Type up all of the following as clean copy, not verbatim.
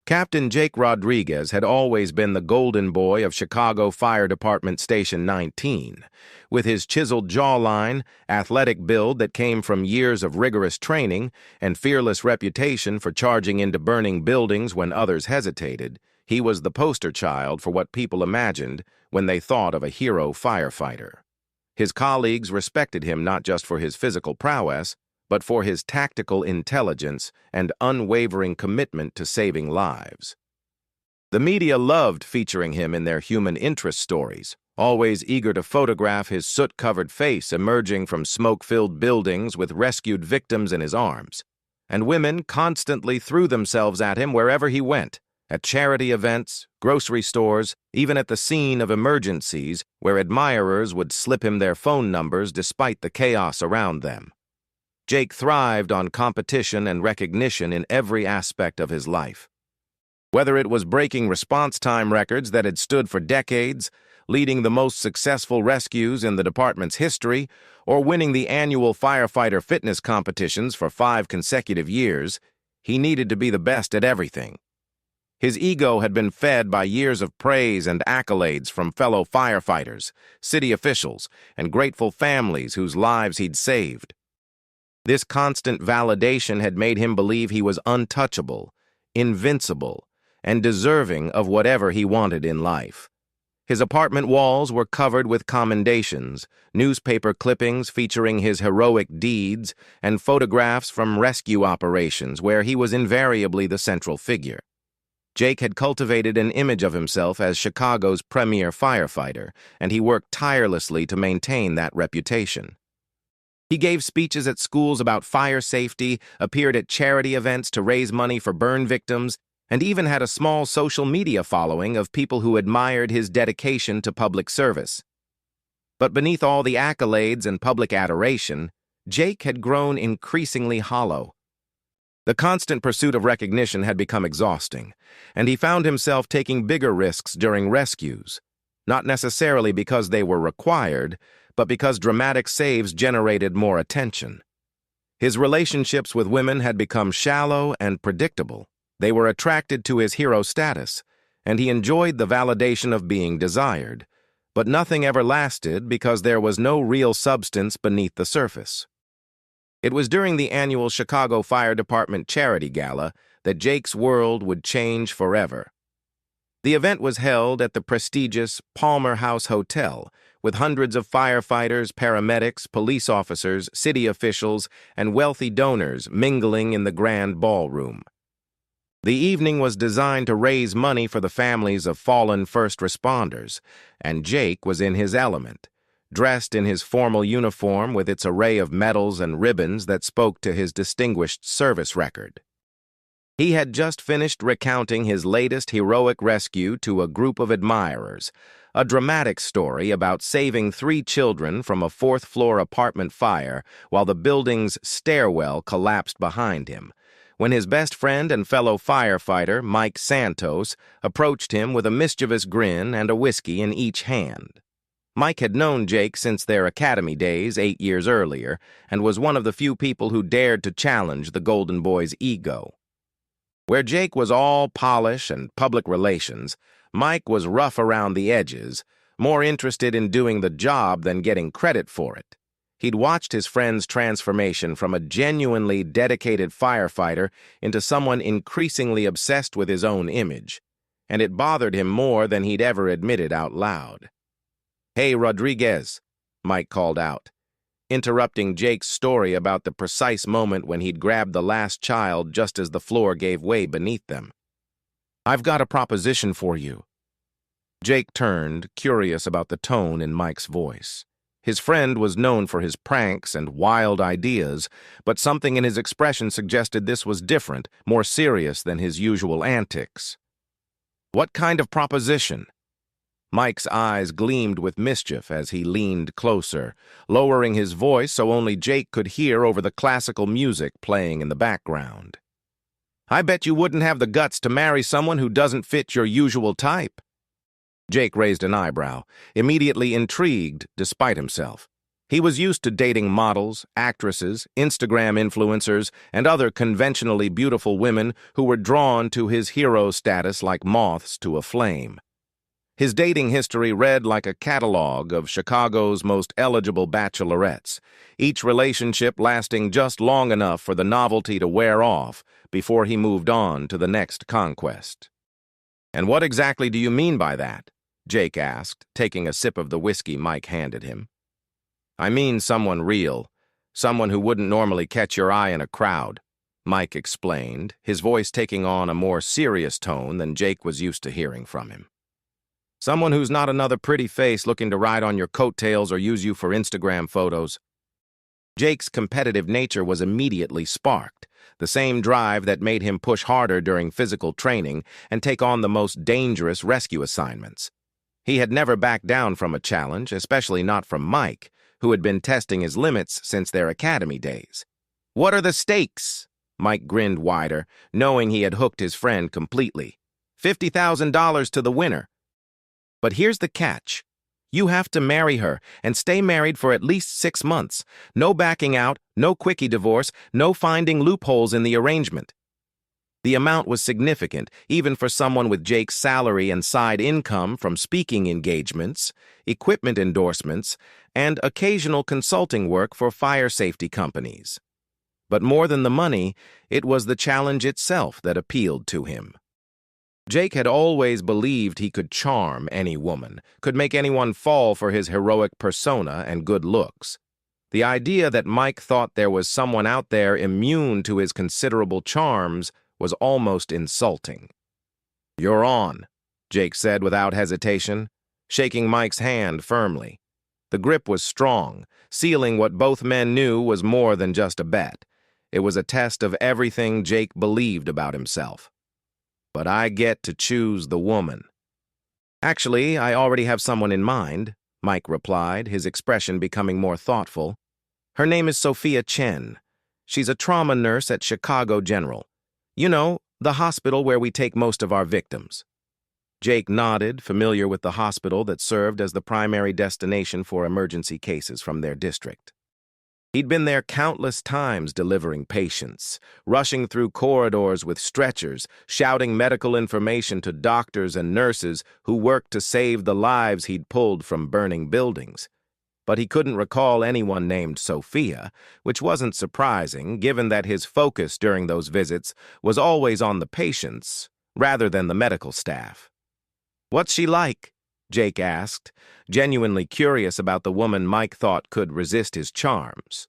Captain Jake Rodriguez had always been the golden boy of Chicago Fire Department Station 19. With his chiseled jawline, athletic build that came from years of rigorous training, and fearless reputation for charging into burning buildings when others hesitated, he was the poster child for what people imagined when they thought of a hero firefighter. His colleagues respected him not just for his physical prowess, but for his tactical intelligence and unwavering commitment to saving lives. The media loved featuring him in their human interest stories, always eager to photograph his soot-covered face emerging from smoke-filled buildings with rescued victims in his arms. And women constantly threw themselves at him wherever he went, at charity events, grocery stores, even at the scene of emergencies where admirers would slip him their phone numbers despite the chaos around them. Jake thrived on competition and recognition in every aspect of his life. Whether it was breaking response time records that had stood for decades, leading the most successful rescues in the department's history, or winning the annual firefighter fitness competitions for 5 consecutive years, he needed to be the best at everything. His ego had been fed by years of praise and accolades from fellow firefighters, city officials, and grateful families whose lives he'd saved. This constant validation had made him believe he was untouchable, invincible, and deserving of whatever he wanted in life. His apartment walls were covered with commendations, newspaper clippings featuring his heroic deeds, and photographs from rescue operations where he was invariably the central figure. Jake had cultivated an image of himself as Chicago's premier firefighter, and he worked tirelessly to maintain that reputation. He gave speeches at schools about fire safety, appeared at charity events to raise money for burn victims, and even had a small social media following of people who admired his dedication to public service. But beneath all the accolades and public adoration, Jake had grown increasingly hollow. The constant pursuit of recognition had become exhausting, and he found himself taking bigger risks during rescues, not necessarily because they were required, but because dramatic saves generated more attention. His relationships with women had become shallow and predictable. They were attracted to his hero status, and he enjoyed the validation of being desired, but nothing ever lasted because there was no real substance beneath the surface. It was during the annual Chicago Fire Department Charity Gala that Jake's world would change forever. The event was held at the prestigious Palmer House Hotel, with hundreds of firefighters, paramedics, police officers, city officials, and wealthy donors mingling in the grand ballroom. The evening was designed to raise money for the families of fallen first responders, and Jake was in his element, dressed in his formal uniform with its array of medals and ribbons that spoke to his distinguished service record. He had just finished recounting his latest heroic rescue to a group of admirers, a dramatic story about saving 3 children from a 4th-floor apartment fire while the building's stairwell collapsed behind him, when his best friend and fellow firefighter, Mike Santos, approached him with a mischievous grin and a whiskey in each hand. Mike had known Jake since their academy days 8 years earlier and was one of the few people who dared to challenge the Golden Boy's ego. Where Jake was all polish and public relations, Mike was rough around the edges, more interested in doing the job than getting credit for it. He'd watched his friend's transformation from a genuinely dedicated firefighter into someone increasingly obsessed with his own image, and it bothered him more than he'd ever admitted out loud. "Hey, Rodriguez," Mike called out, interrupting Jake's story about the precise moment when he'd grabbed the last child just as the floor gave way beneath them. "I've got a proposition for you." Jake turned, curious about the tone in Mike's voice. His friend was known for his pranks and wild ideas, but something in his expression suggested this was different, more serious than his usual antics. "What kind of proposition?" Mike's eyes gleamed with mischief as he leaned closer, lowering his voice so only Jake could hear over the classical music playing in the background. "I bet you wouldn't have the guts to marry someone who doesn't fit your usual type." Jake raised an eyebrow, immediately intrigued despite himself. He was used to dating models, actresses, Instagram influencers, and other conventionally beautiful women who were drawn to his hero status like moths to a flame. His dating history read like a catalog of Chicago's most eligible bachelorettes, each relationship lasting just long enough for the novelty to wear off before he moved on to the next conquest. "And what exactly do you mean by that?" Jake asked, taking a sip of the whiskey Mike handed him. "I mean someone real, someone who wouldn't normally catch your eye in a crowd," Mike explained, his voice taking on a more serious tone than Jake was used to hearing from him. "Someone who's not another pretty face looking to ride on your coattails or use you for Instagram photos." Jake's competitive nature was immediately sparked, the same drive that made him push harder during physical training and take on the most dangerous rescue assignments. He had never backed down from a challenge, especially not from Mike, who had been testing his limits since their academy days. "What are the stakes?" Mike grinned wider, knowing he had hooked his friend completely. $50,000 to the winner. "But here's the catch. You have to marry her and stay married for at least 6 months. No backing out, no quickie divorce, no finding loopholes in the arrangement." The amount was significant, even for someone with Jake's salary and side income from speaking engagements, equipment endorsements, and occasional consulting work for fire safety companies. But more than the money, it was the challenge itself that appealed to him. Jake had always believed he could charm any woman, could make anyone fall for his heroic persona and good looks. The idea that Mike thought there was someone out there immune to his considerable charms was almost insulting. "You're on," Jake said without hesitation, shaking Mike's hand firmly. The grip was strong, sealing what both men knew was more than just a bet. It was a test of everything Jake believed about himself. "But I get to choose the woman." "Actually, I already have someone in mind," Mike replied, his expression becoming more thoughtful. "Her name is Sophia Chen. She's a trauma nurse at Chicago General. You know, the hospital where we take most of our victims." Jake nodded, familiar with the hospital that served as the primary destination for emergency cases from their district. He'd been there countless times delivering patients, rushing through corridors with stretchers, shouting medical information to doctors and nurses who worked to save the lives he'd pulled from burning buildings. But he couldn't recall anyone named Sophia, which wasn't surprising given that his focus during those visits was always on the patients rather than the medical staff. "What's she like?" Jake asked, genuinely curious about the woman Mike thought could resist his charms.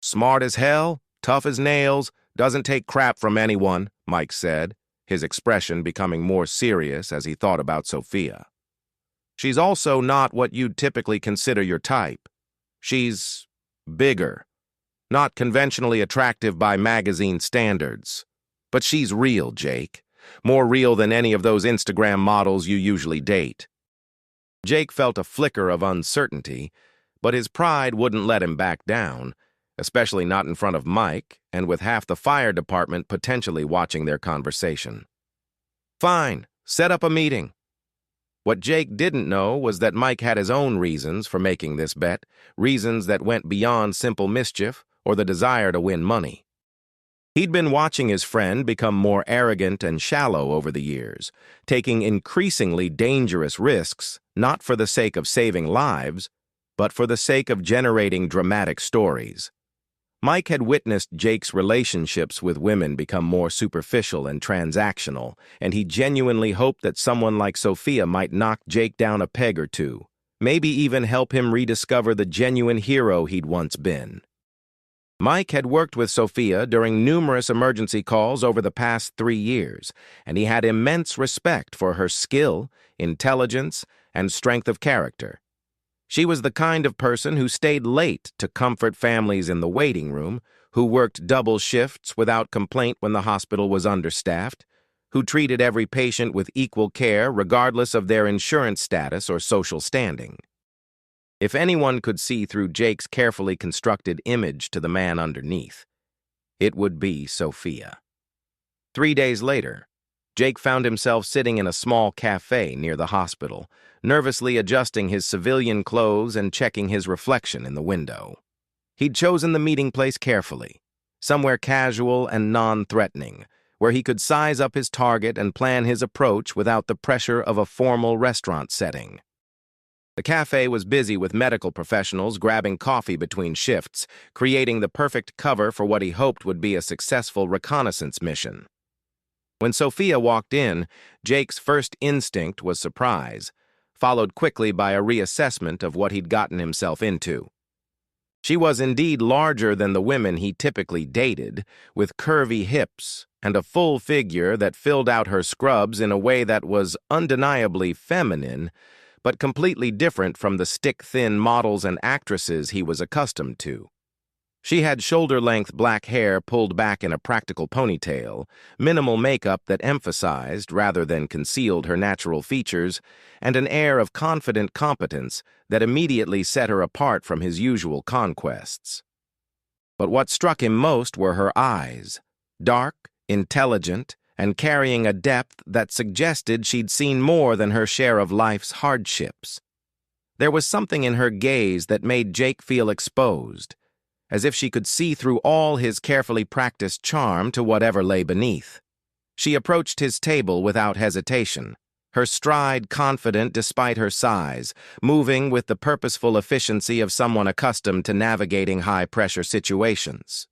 "Smart as hell, tough as nails, doesn't take crap from anyone," Mike said, his expression becoming more serious as he thought about Sophia. "She's also not what you'd typically consider your type. She's bigger, not conventionally attractive by magazine standards. But she's real, Jake. More real than any of those Instagram models you usually date." Jake felt a flicker of uncertainty, but his pride wouldn't let him back down, especially not in front of Mike and with half the fire department potentially watching their conversation. "Fine, set up a meeting." What Jake didn't know was that Mike had his own reasons for making this bet, reasons that went beyond simple mischief or the desire to win money. He'd been watching his friend become more arrogant and shallow over the years, taking increasingly dangerous risks, not for the sake of saving lives, but for the sake of generating dramatic stories. Mike had witnessed Jake's relationships with women become more superficial and transactional, and he genuinely hoped that someone like Sophia might knock Jake down a peg or two, maybe even help him rediscover the genuine hero he'd once been. Mike had worked with Sophia during numerous emergency calls over the past 3 years, and he had immense respect for her skill, intelligence, and strength of character. She was the kind of person who stayed late to comfort families in the waiting room, who worked double shifts without complaint when the hospital was understaffed, who treated every patient with equal care regardless of their insurance status or social standing. If anyone could see through Jake's carefully constructed image to the man underneath, it would be Sophia. 3 days later, Jake found himself sitting in a small cafe near the hospital, nervously adjusting his civilian clothes and checking his reflection in the window. He'd chosen the meeting place carefully, somewhere casual and non-threatening, where he could size up his target and plan his approach without the pressure of a formal restaurant setting. The cafe was busy with medical professionals grabbing coffee between shifts, creating the perfect cover for what he hoped would be a successful reconnaissance mission. When Sophia walked in, Jake's first instinct was surprise, followed quickly by a reassessment of what he'd gotten himself into. She was indeed larger than the women he typically dated, with curvy hips and a full figure that filled out her scrubs in a way that was undeniably feminine, but completely different from the stick-thin models and actresses he was accustomed to. She had shoulder-length black hair pulled back in a practical ponytail, minimal makeup that emphasized rather than concealed her natural features, and an air of confident competence that immediately set her apart from his usual conquests. But what struck him most were her eyes, dark, intelligent, and carrying a depth that suggested she'd seen more than her share of life's hardships. There was something in her gaze that made Jake feel exposed, as if she could see through all his carefully practiced charm to whatever lay beneath. She approached his table without hesitation, her stride confident despite her size, moving with the purposeful efficiency of someone accustomed to navigating high-pressure situations.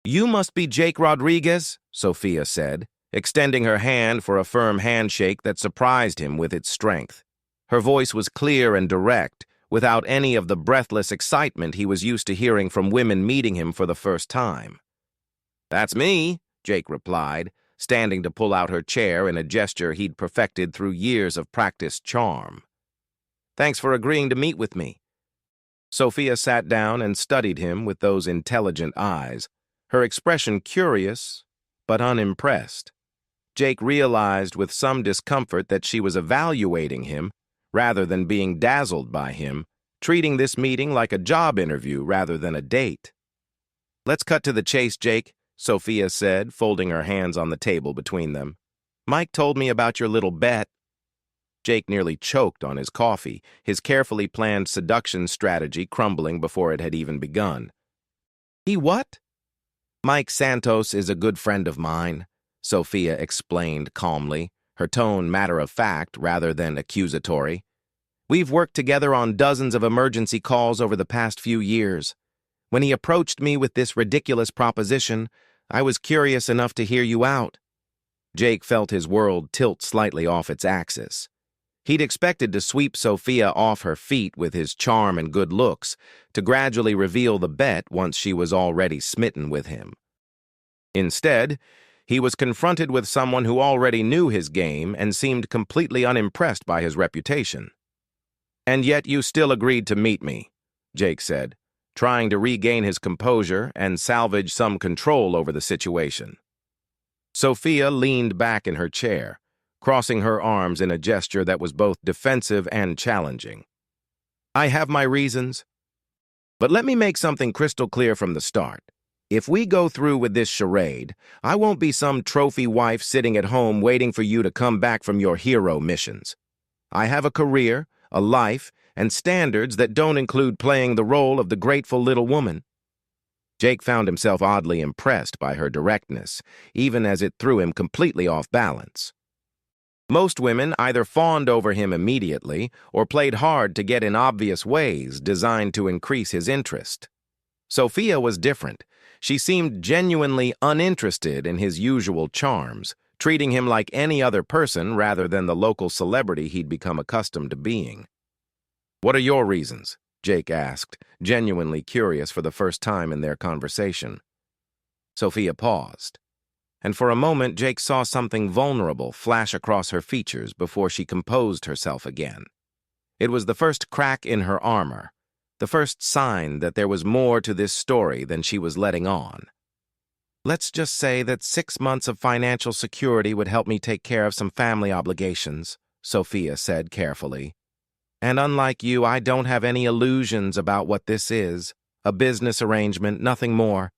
"You must be Jake Rodriguez," Sophia said, extending her hand for a firm handshake that surprised him with its strength. Her voice was clear and direct, without any of the breathless excitement he was used to hearing from women meeting him for the first time. "That's me," Jake replied, standing to pull out her chair in a gesture he'd perfected through years of practiced charm. "Thanks for agreeing to meet with me." Sophia sat down and studied him with those intelligent eyes, her expression curious but unimpressed. Jake realized with some discomfort that she was evaluating him rather than being dazzled by him, treating this meeting like a job interview rather than a date. "Let's cut to the chase, Jake," Sophia said, folding her hands on the table between them. "Mike told me about your little bet." Jake nearly choked on his coffee, his carefully planned seduction strategy crumbling before it had even begun. "He what?" "Mike Santos is a good friend of mine," Sophia explained calmly, her tone matter-of-fact rather than accusatory. "We've worked together on dozens of emergency calls over the past few years. When he approached me with this ridiculous proposition, I was curious enough to hear you out." Jake felt his world tilt slightly off its axis. He'd expected to sweep Sophia off her feet with his charm and good looks, to gradually reveal the bet once she was already smitten with him. Instead, he was confronted with someone who already knew his game and seemed completely unimpressed by his reputation. "And yet you still agreed to meet me," Jake said, trying to regain his composure and salvage some control over the situation. Sophia leaned back in her chair, crossing her arms in a gesture that was both defensive and challenging. "I have my reasons. But let me make something crystal clear from the start. If we go through with this charade, I won't be some trophy wife sitting at home waiting for you to come back from your hero missions. I have a career, a life, and standards that don't include playing the role of the grateful little woman." Jake found himself oddly impressed by her directness, even as it threw him completely off balance. Most women either fawned over him immediately or played hard to get in obvious ways designed to increase his interest. Sophia was different. She seemed genuinely uninterested in his usual charms, treating him like any other person rather than the local celebrity he'd become accustomed to being. "What are your reasons?" Jake asked, genuinely curious for the first time in their conversation. Sophia paused, and for a moment Jake saw something vulnerable flash across her features before she composed herself again. It was the first crack in her armor, the first sign that there was more to this story than she was letting on. "Let's just say that 6 months of financial security would help me take care of some family obligations," Sophia said carefully. "And unlike you, I don't have any illusions about what this is. A business arrangement, nothing more."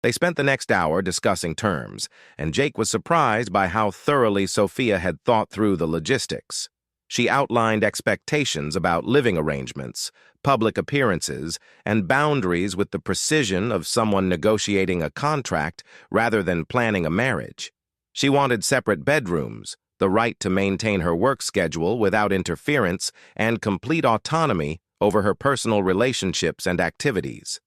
They spent the next hour discussing terms, and Jake was surprised by how thoroughly Sophia had thought through the logistics. She outlined expectations about living arrangements, public appearances, and boundaries with the precision of someone negotiating a contract rather than planning a marriage. She wanted separate bedrooms, the right to maintain her work schedule without interference, and complete autonomy over her personal relationships and activities.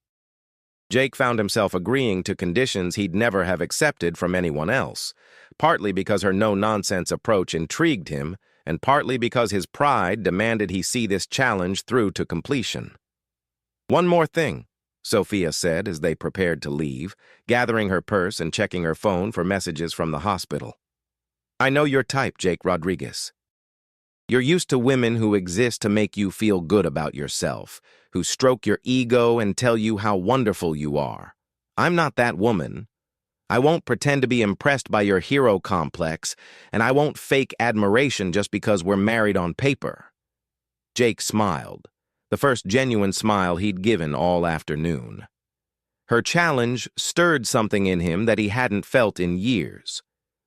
Jake found himself agreeing to conditions he'd never have accepted from anyone else, partly because her no-nonsense approach intrigued him, and partly because his pride demanded he see this challenge through to completion. "One more thing," Sophia said as they prepared to leave, gathering her purse and checking her phone for messages from the hospital. "I know your type, Jake Rodriguez. You're used to women who exist to make you feel good about yourself, who stroke your ego and tell you how wonderful you are. I'm not that woman. I won't pretend to be impressed by your hero complex, and I won't fake admiration just because we're married on paper." Jake smiled, the first genuine smile he'd given all afternoon. Her challenge stirred something in him that he hadn't felt in years,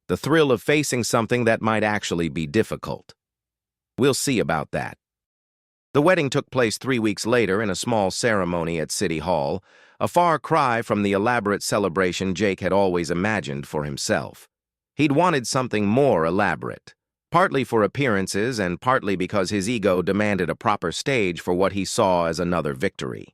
the thrill of facing something that might actually be difficult. "We'll see about that." The wedding took place 3 weeks later in a small ceremony at City Hall, a far cry from the elaborate celebration Jake had always imagined for himself. He'd wanted something more elaborate, partly for appearances and partly because his ego demanded a proper stage for what he saw as another victory.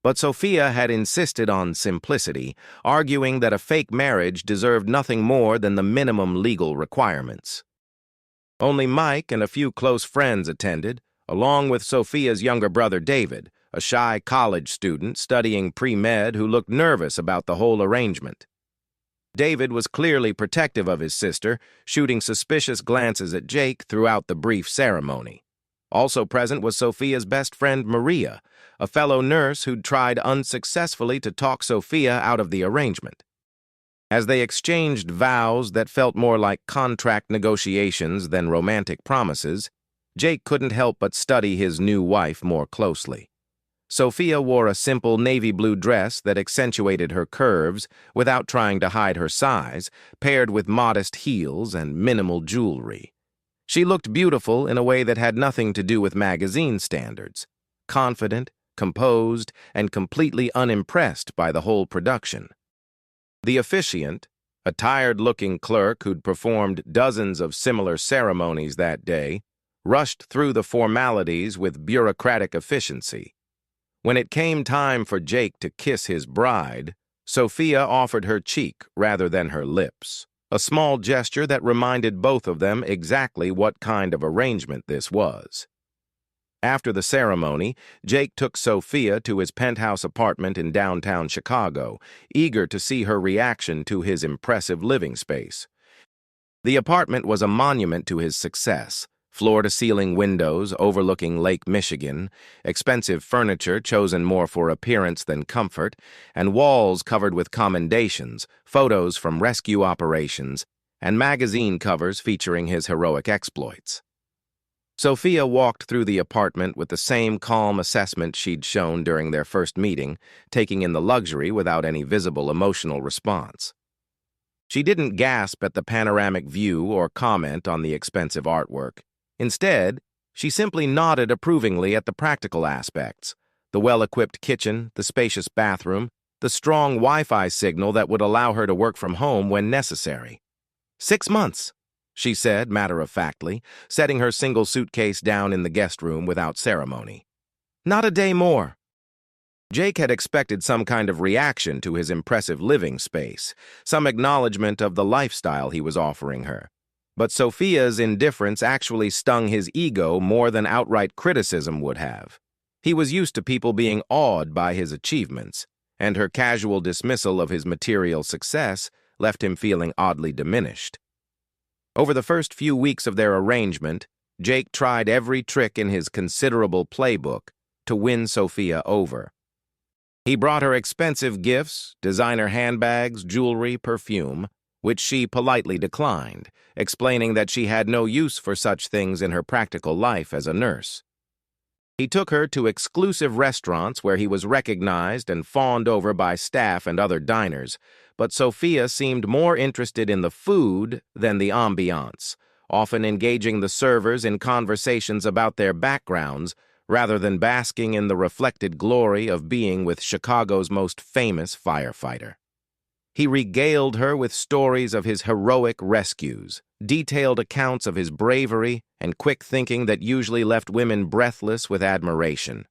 But Sophia had insisted on simplicity, arguing that a fake marriage deserved nothing more than the minimum legal requirements. Only Mike and a few close friends attended, along with Sophia's younger brother David, a shy college student studying pre-med who looked nervous about the whole arrangement. David was clearly protective of his sister, shooting suspicious glances at Jake throughout the brief ceremony. Also present was Sophia's best friend Maria, a fellow nurse who'd tried unsuccessfully to talk Sophia out of the arrangement. As they exchanged vows that felt more like contract negotiations than romantic promises, Jake couldn't help but study his new wife more closely. Sophia wore a simple navy blue dress that accentuated her curves without trying to hide her size, paired with modest heels and minimal jewelry. She looked beautiful in a way that had nothing to do with magazine standards, confident, composed, and completely unimpressed by the whole production. The officiant, a tired-looking clerk who'd performed dozens of similar ceremonies that day, rushed through the formalities with bureaucratic efficiency. When it came time for Jake to kiss his bride, Sophia offered her cheek rather than her lips, a small gesture that reminded both of them exactly what kind of arrangement this was. After the ceremony, Jake took Sophia to his penthouse apartment in downtown Chicago, eager to see her reaction to his impressive living space. The apartment was a monument to his success. Floor-to-ceiling windows overlooking Lake Michigan, expensive furniture chosen more for appearance than comfort, and walls covered with commendations, photos from rescue operations, and magazine covers featuring his heroic exploits. Sophia walked through the apartment with the same calm assessment she'd shown during their first meeting, taking in the luxury without any visible emotional response. She didn't gasp at the panoramic view or comment on the expensive artwork. Instead, she simply nodded approvingly at the practical aspects: the well-equipped kitchen, the spacious bathroom, the strong Wi-Fi signal that would allow her to work from home when necessary. 6 months, she said matter-of-factly, setting her single suitcase down in the guest room without ceremony. Not a day more. Jake had expected some kind of reaction to his impressive living space, some acknowledgement of the lifestyle he was offering her. But Sophia's indifference actually stung his ego more than outright criticism would have. He was used to people being awed by his achievements, and her casual dismissal of his material success left him feeling oddly diminished. Over the first few weeks of their arrangement, Jake tried every trick in his considerable playbook to win Sophia over. He brought her expensive gifts, designer handbags, jewelry, perfume, which she politely declined, explaining that she had no use for such things in her practical life as a nurse. He took her to exclusive restaurants where he was recognized and fawned over by staff and other diners, but Sophia seemed more interested in the food than the ambiance, often engaging the servers in conversations about their backgrounds rather than basking in the reflected glory of being with Chicago's most famous firefighter. He regaled her with stories of his heroic rescues, detailed accounts of his bravery and quick thinking that usually left women breathless with admiration.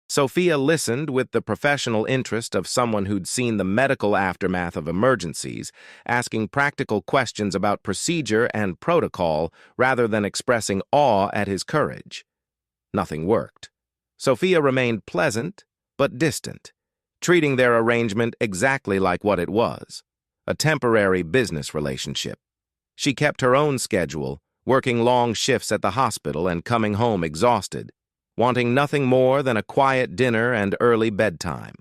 Sophia listened with the professional interest of someone who'd seen the medical aftermath of emergencies, asking practical questions about procedure and protocol rather than expressing awe at his courage. Nothing worked. Sophia remained pleasant but distant, treating their arrangement exactly like what it was, a temporary business relationship. She kept her own schedule, working long shifts at the hospital and coming home exhausted, wanting nothing more than a quiet dinner and early bedtime.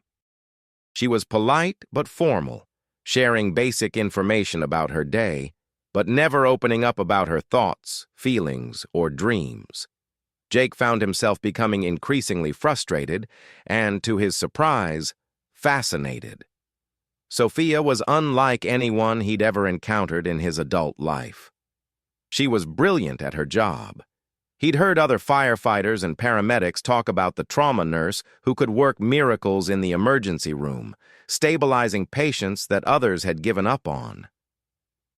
She was polite but formal, sharing basic information about her day, but never opening up about her thoughts, feelings, or dreams. Jake found himself becoming increasingly frustrated and, to his surprise, fascinated. Sophia was unlike anyone he'd ever encountered in his adult life. She was brilliant at her job. He'd heard other firefighters and paramedics talk about the trauma nurse who could work miracles in the emergency room, stabilizing patients that others had given up on.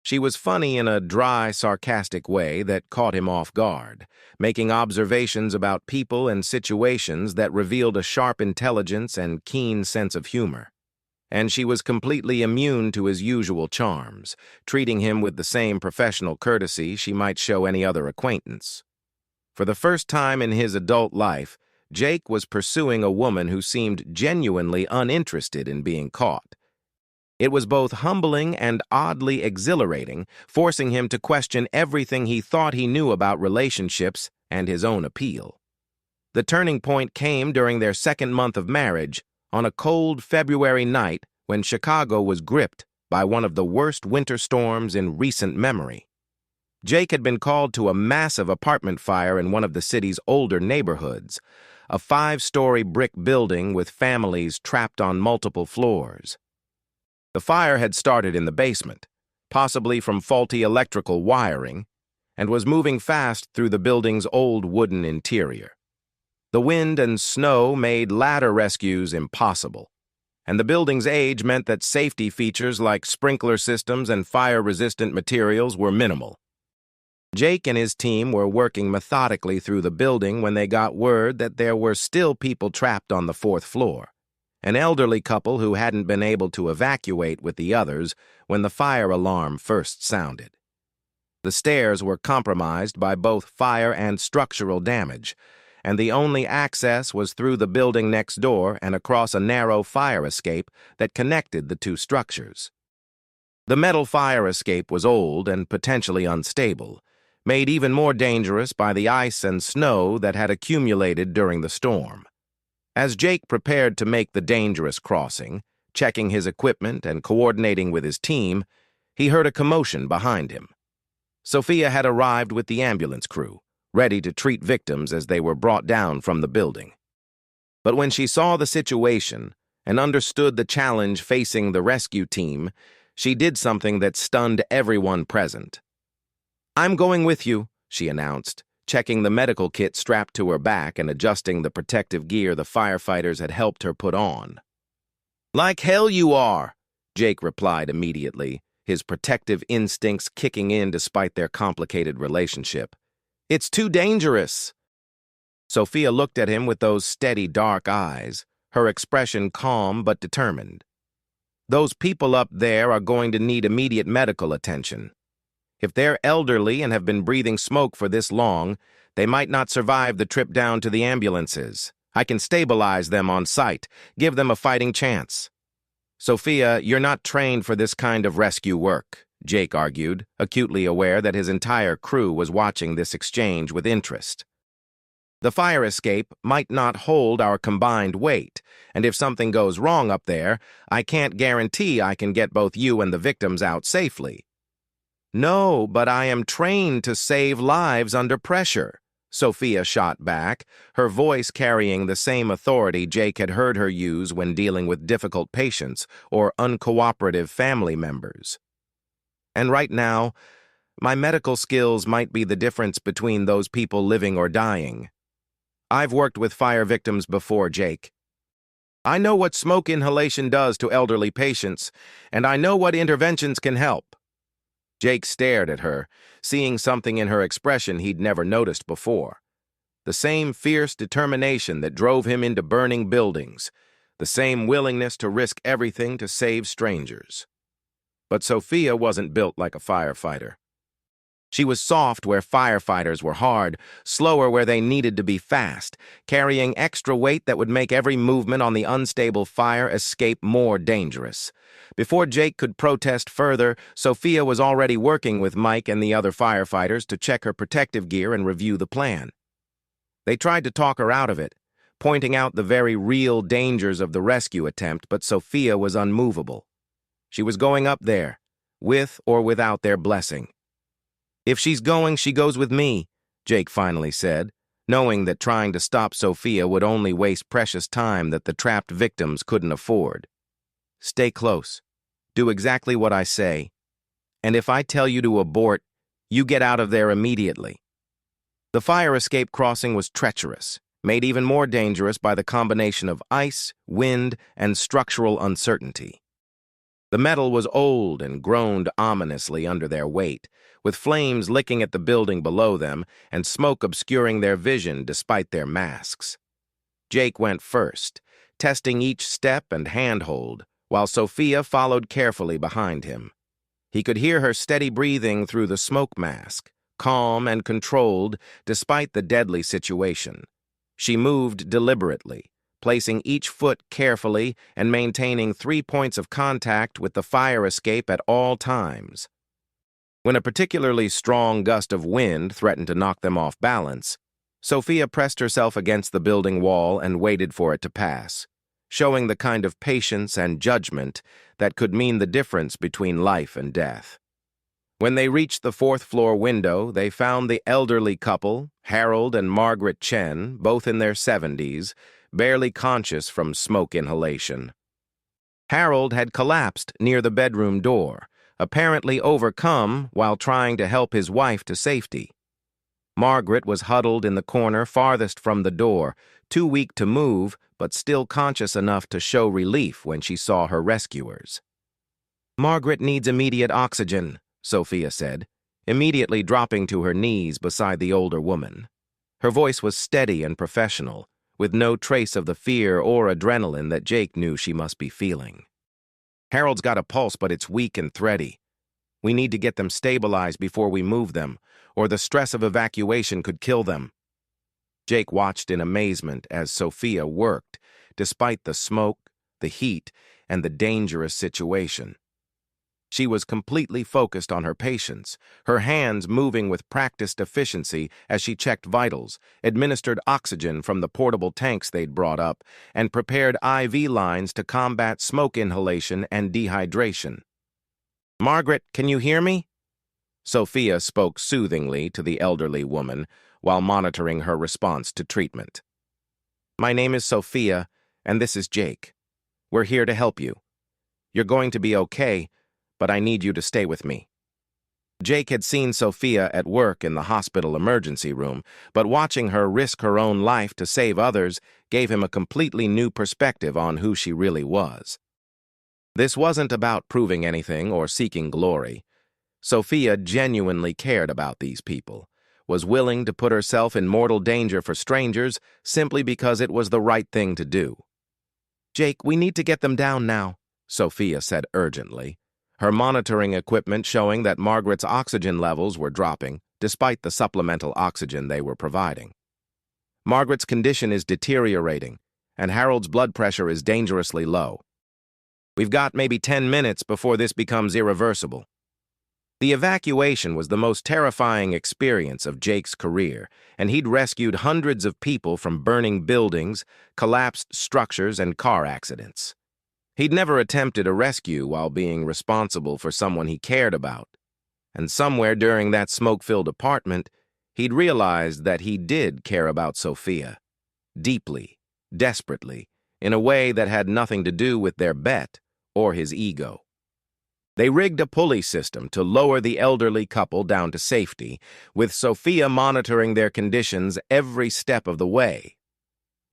She was funny in a dry, sarcastic way that caught him off guard, making observations about people and situations that revealed a sharp intelligence and keen sense of humor. And she was completely immune to his usual charms, treating him with the same professional courtesy she might show any other acquaintance. For the first time in his adult life, Jake was pursuing a woman who seemed genuinely uninterested in being caught. It was both humbling and oddly exhilarating, forcing him to question everything he thought he knew about relationships and his own appeal. The turning point came during their second month of marriage, on a cold February night when Chicago was gripped by one of the worst winter storms in recent memory. Jake had been called to a massive apartment fire in one of the city's older neighborhoods, a 5-story brick building with families trapped on multiple floors. The fire had started in the basement, possibly from faulty electrical wiring, and was moving fast through the building's old wooden interior. The wind and snow made ladder rescues impossible, and the building's age meant that safety features like sprinkler systems and fire-resistant materials were minimal. Jake and his team were working methodically through the building when they got word that there were still people trapped on the 4th floor. An elderly couple who hadn't been able to evacuate with the others when the fire alarm first sounded. The stairs were compromised by both fire and structural damage, and the only access was through the building next door and across a narrow fire escape that connected the two structures. The metal fire escape was old and potentially unstable, made even more dangerous by the ice and snow that had accumulated during the storm. As Jake prepared to make the dangerous crossing, checking his equipment and coordinating with his team, he heard a commotion behind him. Sophia had arrived with the ambulance crew, ready to treat victims as they were brought down from the building. But when she saw the situation and understood the challenge facing the rescue team, she did something that stunned everyone present. "I'm going with you," she announced, checking the medical kit strapped to her back and adjusting the protective gear the firefighters had helped her put on. "Like hell you are," Jake replied immediately, his protective instincts kicking in despite their complicated relationship. "It's too dangerous." Sophia looked at him with those steady dark eyes, her expression calm but determined. "Those people up there are going to need immediate medical attention. If they're elderly and have been breathing smoke for this long, they might not survive the trip down to the ambulances. I can stabilize them on site, give them a fighting chance." "Sophia, you're not trained for this kind of rescue work," Jake argued, acutely aware that his entire crew was watching this exchange with interest. "The fire escape might not hold our combined weight, and if something goes wrong up there, I can't guarantee I can get both you and the victims out safely." "No, but I am trained to save lives under pressure," Sophia shot back, her voice carrying the same authority Jake had heard her use when dealing with difficult patients or uncooperative family members. And right now, my medical skills might be the difference between those people living or dying. I've worked with fire victims before, Jake. I know what smoke inhalation does to elderly patients, and I know what interventions can help. Jake stared at her, seeing something in her expression he'd never noticed before. The same fierce determination that drove him into burning buildings, the same willingness to risk everything to save strangers. But Sophia wasn't built like a firefighter. She was soft where firefighters were hard, slower where they needed to be fast, carrying extra weight that would make every movement on the unstable fire escape more dangerous. Before Jake could protest further, Sophia was already working with Mike and the other firefighters to check her protective gear and review the plan. They tried to talk her out of it, pointing out the very real dangers of the rescue attempt, but Sophia was unmovable. She was going up there, with or without their blessing. "If she's going, she goes with me," Jake finally said, knowing that trying to stop Sophia would only waste precious time that the trapped victims couldn't afford. "Stay close. Do exactly what I say. And if I tell you to abort, you get out of there immediately." The fire escape crossing was treacherous, made even more dangerous by the combination of ice, wind, and structural uncertainty. The metal was old and groaned ominously under their weight, with flames licking at the building below them and smoke obscuring their vision despite their masks. Jake went first, testing each step and handhold, while Sophia followed carefully behind him. He could hear her steady breathing through the smoke mask, calm and controlled despite the deadly situation. She moved deliberately, placing each foot carefully and maintaining 3 points of contact with the fire escape at all times. When a particularly strong gust of wind threatened to knock them off balance, Sophia pressed herself against the building wall and waited for it to pass, showing the kind of patience and judgment that could mean the difference between life and death. When they reached the 4th-floor window, they found the elderly couple, Harold and Margaret Chen, both in their 70s, barely conscious from smoke inhalation. Harold had collapsed near the bedroom door, apparently overcome while trying to help his wife to safety. Margaret was huddled in the corner farthest from the door, too weak to move, but still conscious enough to show relief when she saw her rescuers. "Margaret needs immediate oxygen," Sophia said, immediately dropping to her knees beside the older woman. Her voice was steady and professional, with no trace of the fear or adrenaline that Jake knew she must be feeling. "Harold's got a pulse, but it's weak and thready. We need to get them stabilized before we move them, or the stress of evacuation could kill them." Jake watched in amazement as Sophia worked, despite the smoke, the heat, and the dangerous situation. She was completely focused on her patients, her hands moving with practiced efficiency as she checked vitals, administered oxygen from the portable tanks they'd brought up, and prepared IV lines to combat smoke inhalation and dehydration. "Margaret, can you hear me?" Sophia spoke soothingly to the elderly woman while monitoring her response to treatment. "My name is Sophia, and this is Jake. We're here to help you. You're going to be okay, but I need you to stay with me." Jake had seen Sophia at work in the hospital emergency room, but watching her risk her own life to save others gave him a completely new perspective on who she really was. This wasn't about proving anything or seeking glory. Sophia genuinely cared about these people, was willing to put herself in mortal danger for strangers simply because it was the right thing to do. "Jake, we need to get them down now," Sophia said urgently, her monitoring equipment showing that Margaret's oxygen levels were dropping, despite the supplemental oxygen they were providing. "Margaret's condition is deteriorating, and Harold's blood pressure is dangerously low. We've got maybe 10 minutes before this becomes irreversible." The evacuation was the most terrifying experience of Jake's career, and he'd rescued hundreds of people from burning buildings, collapsed structures, and car accidents. He'd never attempted a rescue while being responsible for someone he cared about. And somewhere during that smoke-filled apartment, He'd realized that he did care about Sophia, deeply, desperately, in a way that had nothing to do with their bet or his ego. They rigged a pulley system to lower the elderly couple down to safety, with Sophia monitoring their conditions every step of the way.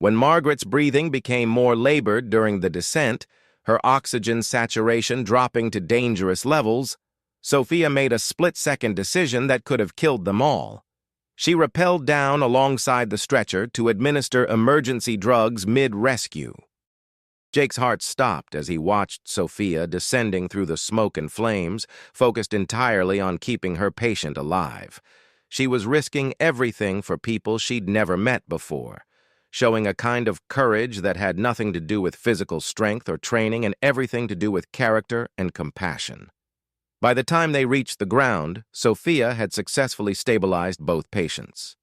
When Margaret's breathing became more labored during the descent, her oxygen saturation dropping to dangerous levels, Sophia made a split-second decision that could have killed them all. She rappelled down alongside the stretcher to administer emergency drugs mid-rescue. Jake's heart stopped as he watched Sophia descending through the smoke and flames, focused entirely on keeping her patient alive. She was risking everything for people she'd never met before, showing a kind of courage that had nothing to do with physical strength or training and everything to do with character and compassion. By the time they reached the ground, Sophia had successfully stabilized both patients.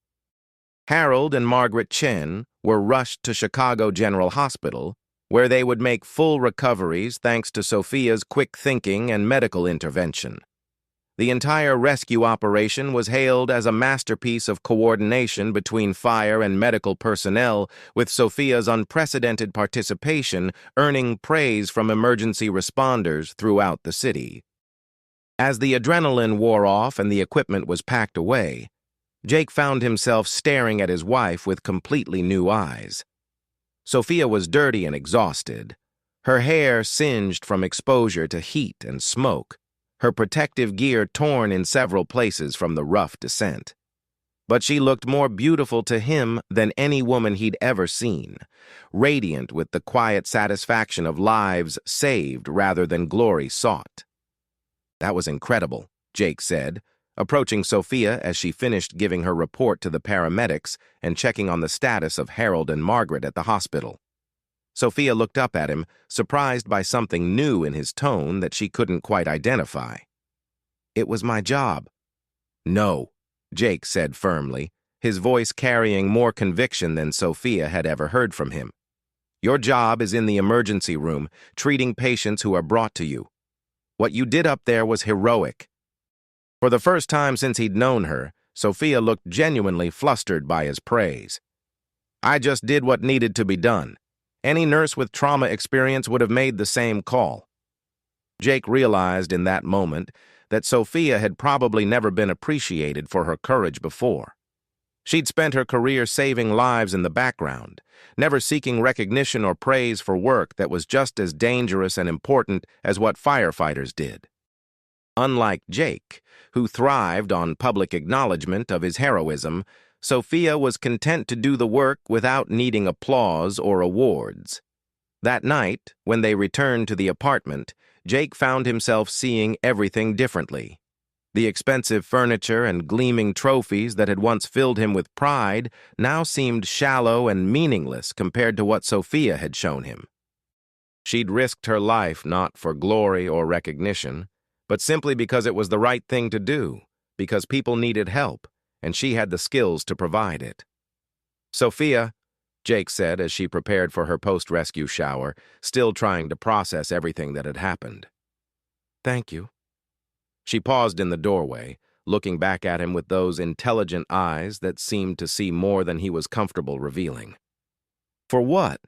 Harold and Margaret Chen were rushed to Chicago General Hospital, where they would make full recoveries thanks to Sophia's quick thinking and medical intervention. The entire rescue operation was hailed as a masterpiece of coordination between fire and medical personnel, with Sophia's unprecedented participation earning praise from emergency responders throughout the city. As the adrenaline wore off and the equipment was packed away, Jake found himself staring at his wife with completely new eyes. Sophia was dirty and exhausted, her hair singed from exposure to heat and smoke, her protective gear torn in several places from the rough descent. But she looked more beautiful to him than any woman he'd ever seen, radiant with the quiet satisfaction of lives saved rather than glory sought. "That was incredible," Jake said, approaching Sophia as she finished giving her report to the paramedics and checking on the status of Harold and Margaret at the hospital. Sophia looked up at him, surprised by something new in his tone that she couldn't quite identify. "It was my job." "No," Jake said firmly, his voice carrying more conviction than Sophia had ever heard from him. "Your job is in the emergency room, treating patients who are brought to you. What you did up there was heroic." For the first time since he'd known her, Sophia looked genuinely flustered by his praise. "I just did what needed to be done. Any nurse with trauma experience would have made the same call." Jake realized in that moment that Sophia had probably never been appreciated for her courage before. She'd spent her career saving lives in the background, never seeking recognition or praise for work that was just as dangerous and important as what firefighters did. Unlike Jake, who thrived on public acknowledgement of his heroism, Sophia was content to do the work without needing applause or awards. That night, when they returned to the apartment, Jake found himself seeing everything differently. The expensive furniture and gleaming trophies that had once filled him with pride now seemed shallow and meaningless compared to what Sophia had shown him. She'd risked her life not for glory or recognition, but simply because it was the right thing to do, because people needed help, and she had the skills to provide it. "Sophia," Jake said as she prepared for her post-rescue shower, still trying to process everything that had happened. "Thank you." She paused in the doorway, looking back at him with those intelligent eyes that seemed to see more than he was comfortable revealing. "For what?"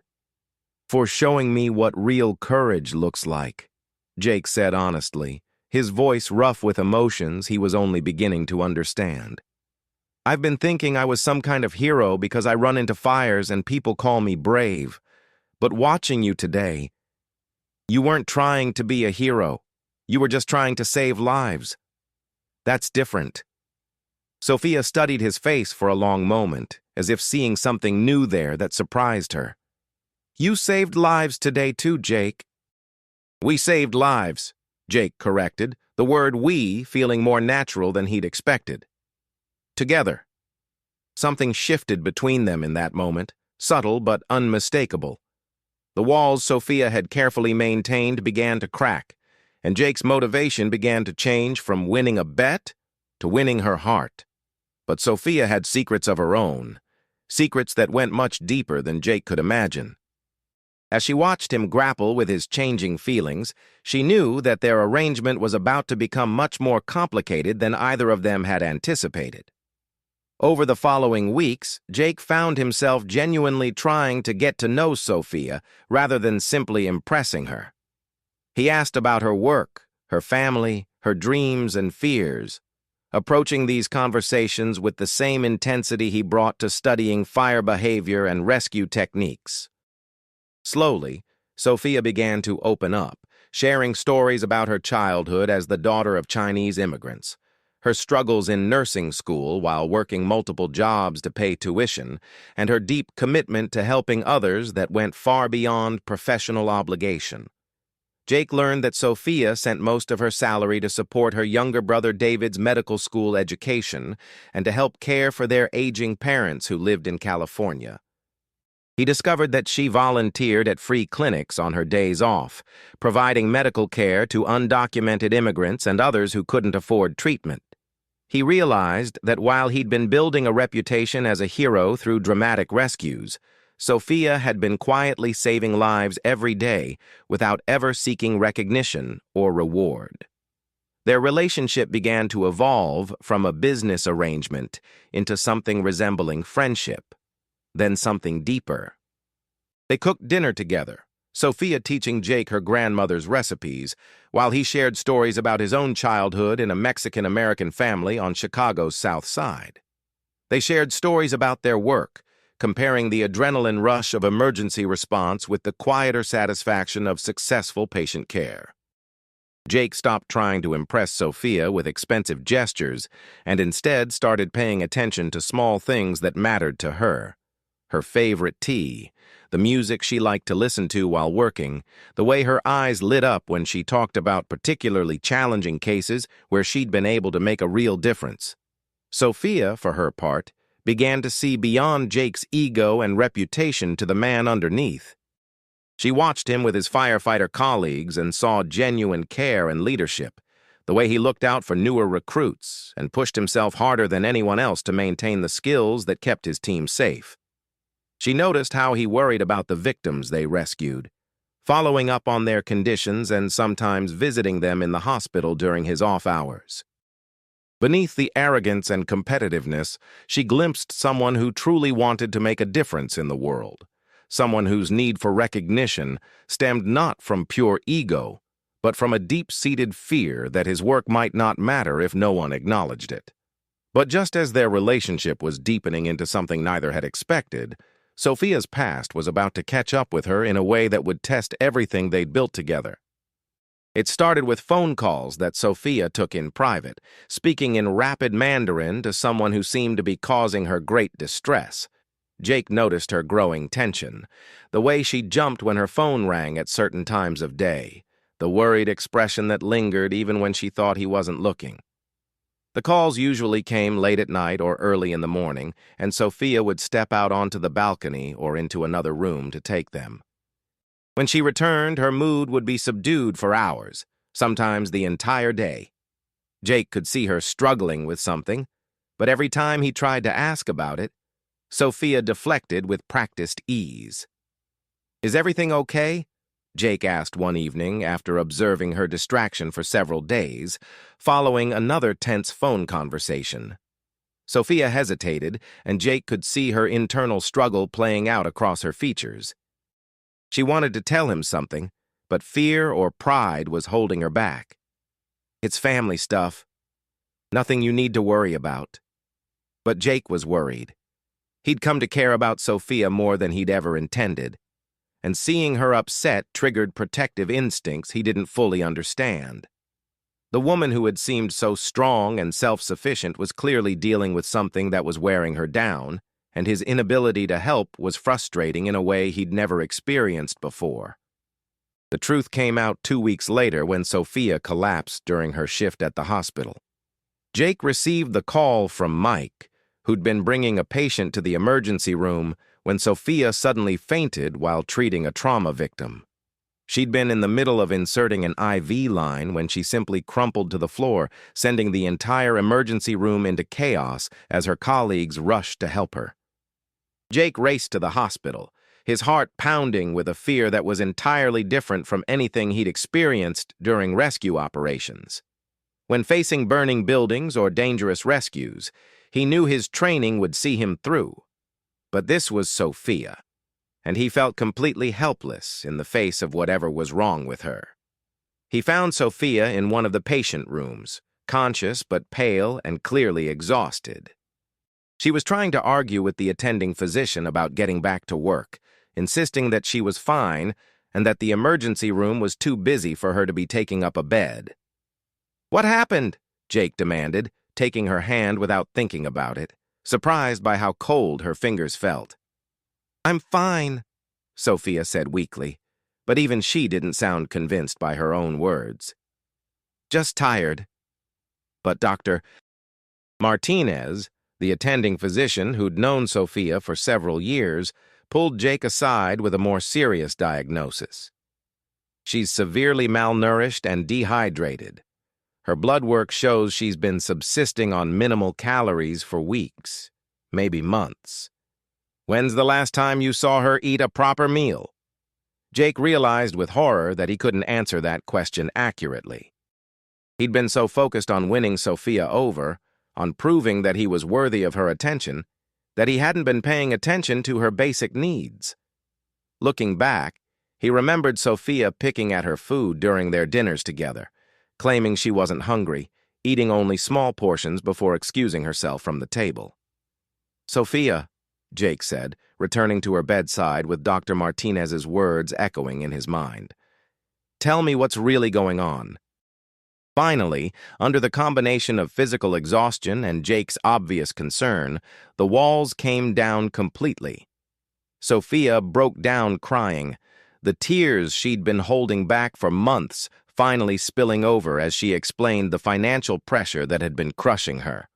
"For showing me what real courage looks like," Jake said honestly, his voice rough with emotions he was only beginning to understand. "I've been thinking I was some kind of hero because I run into fires and people call me brave. But watching you today, you weren't trying to be a hero. You were just trying to save lives. That's different." Sophia studied his face for a long moment, as if seeing something new there that surprised her. "You saved lives today too, Jake." "We saved lives," Jake corrected, the word "we" feeling more natural than he'd expected. "Together." Something shifted between them in that moment, subtle but unmistakable. The walls Sophia had carefully maintained began to crack, and Jake's motivation began to change from winning a bet to winning her heart. But Sophia had secrets of her own, secrets that went much deeper than Jake could imagine. As she watched him grapple with his changing feelings, she knew that their arrangement was about to become much more complicated than either of them had anticipated. Over the following weeks, Jake found himself genuinely trying to get to know Sophia rather than simply impressing her. He asked about her work, her family, her dreams and fears, approaching these conversations with the same intensity he brought to studying fire behavior and rescue techniques. Slowly, Sophia began to open up, sharing stories about her childhood as the daughter of Chinese immigrants, her struggles in nursing school while working multiple jobs to pay tuition, and her deep commitment to helping others that went far beyond professional obligation. Jake learned that Sophia sent most of her salary to support her younger brother David's medical school education and to help care for their aging parents who lived in California. He discovered that she volunteered at free clinics on her days off, providing medical care to undocumented immigrants and others who couldn't afford treatment. He realized that while he'd been building a reputation as a hero through dramatic rescues, Sophia had been quietly saving lives every day without ever seeking recognition or reward. Their relationship began to evolve from a business arrangement into something resembling friendship, then something deeper. They cooked dinner together, Sophia teaching Jake her grandmother's recipes, while he shared stories about his own childhood in a Mexican-American family on Chicago's South Side. They shared stories about their work, comparing the adrenaline rush of emergency response with the quieter satisfaction of successful patient care. Jake stopped trying to impress Sophia with expensive gestures and instead started paying attention to small things that mattered to her. Her favorite tea, the music she liked to listen to while working, the way her eyes lit up when she talked about particularly challenging cases where she'd been able to make a real difference. Sophia, for her part, began to see beyond Jake's ego and reputation to the man underneath. She watched him with his firefighter colleagues and saw genuine care and leadership, the way he looked out for newer recruits and pushed himself harder than anyone else to maintain the skills that kept his team safe. She noticed how he worried about the victims they rescued, following up on their conditions and sometimes visiting them in the hospital during his off hours. Beneath the arrogance and competitiveness, she glimpsed someone who truly wanted to make a difference in the world, someone whose need for recognition stemmed not from pure ego, but from a deep-seated fear that his work might not matter if no one acknowledged it. But just as their relationship was deepening into something neither had expected, Sophia's past was about to catch up with her in a way that would test everything they'd built together. It started with phone calls that Sophia took in private, speaking in rapid Mandarin to someone who seemed to be causing her great distress. Jake noticed her growing tension, the way she jumped when her phone rang at certain times of day, the worried expression that lingered even when she thought he wasn't looking. The calls usually came late at night or early in the morning, and Sophia would step out onto the balcony or into another room to take them. When she returned, her mood would be subdued for hours, sometimes the entire day. Jake could see her struggling with something, but every time he tried to ask about it, Sophia deflected with practiced ease. "Is everything okay?" Jake asked one evening after observing her distraction for several days, following another tense phone conversation. Sophia hesitated, and Jake could see her internal struggle playing out across her features. She wanted to tell him something, but fear or pride was holding her back. "It's family stuff. Nothing you need to worry about." But Jake was worried. He'd come to care about Sophia more than he'd ever intended, and seeing her upset triggered protective instincts he didn't fully understand. The woman who had seemed so strong and self-sufficient was clearly dealing with something that was wearing her down, and his inability to help was frustrating in a way he'd never experienced before. The truth came out 2 weeks later when Sophia collapsed during her shift at the hospital. Jake received the call from Mike, who'd been bringing a patient to the emergency room when Sophia suddenly fainted while treating a trauma victim. She'd been in the middle of inserting an IV line when she simply crumpled to the floor, sending the entire emergency room into chaos as her colleagues rushed to help her. Jake raced to the hospital, his heart pounding with a fear that was entirely different from anything he'd experienced during rescue operations. When facing burning buildings or dangerous rescues, he knew his training would see him through. But this was Sophia, and he felt completely helpless in the face of whatever was wrong with her. He found Sophia in one of the patient rooms, conscious but pale and clearly exhausted. She was trying to argue with the attending physician about getting back to work, insisting that she was fine and that the emergency room was too busy for her to be taking up a bed. "What happened?" Jake demanded, taking her hand without thinking about it, surprised by how cold her fingers felt. "I'm fine," Sophia said weakly, but even she didn't sound convinced by her own words. "Just tired." But Dr. Martinez, the attending physician who'd known Sophia for several years, pulled Jake aside with a more serious diagnosis. "She's severely malnourished and dehydrated. Her blood work shows she's been subsisting on minimal calories for weeks, maybe months. When's the last time you saw her eat a proper meal?" Jake realized with horror that he couldn't answer that question accurately. He'd been so focused on winning Sophia over, on proving that he was worthy of her attention, that he hadn't been paying attention to her basic needs. Looking back, he remembered Sophia picking at her food during their dinners together, claiming she wasn't hungry, eating only small portions before excusing herself from the table. "Sophia," Jake said, returning to her bedside with Dr. Martinez's words echoing in his mind. "Tell me what's really going on." Finally, under the combination of physical exhaustion and Jake's obvious concern, the walls came down completely. Sophia broke down crying, the tears she'd been holding back for months finally spilling over as she explained the financial pressure that had been crushing her.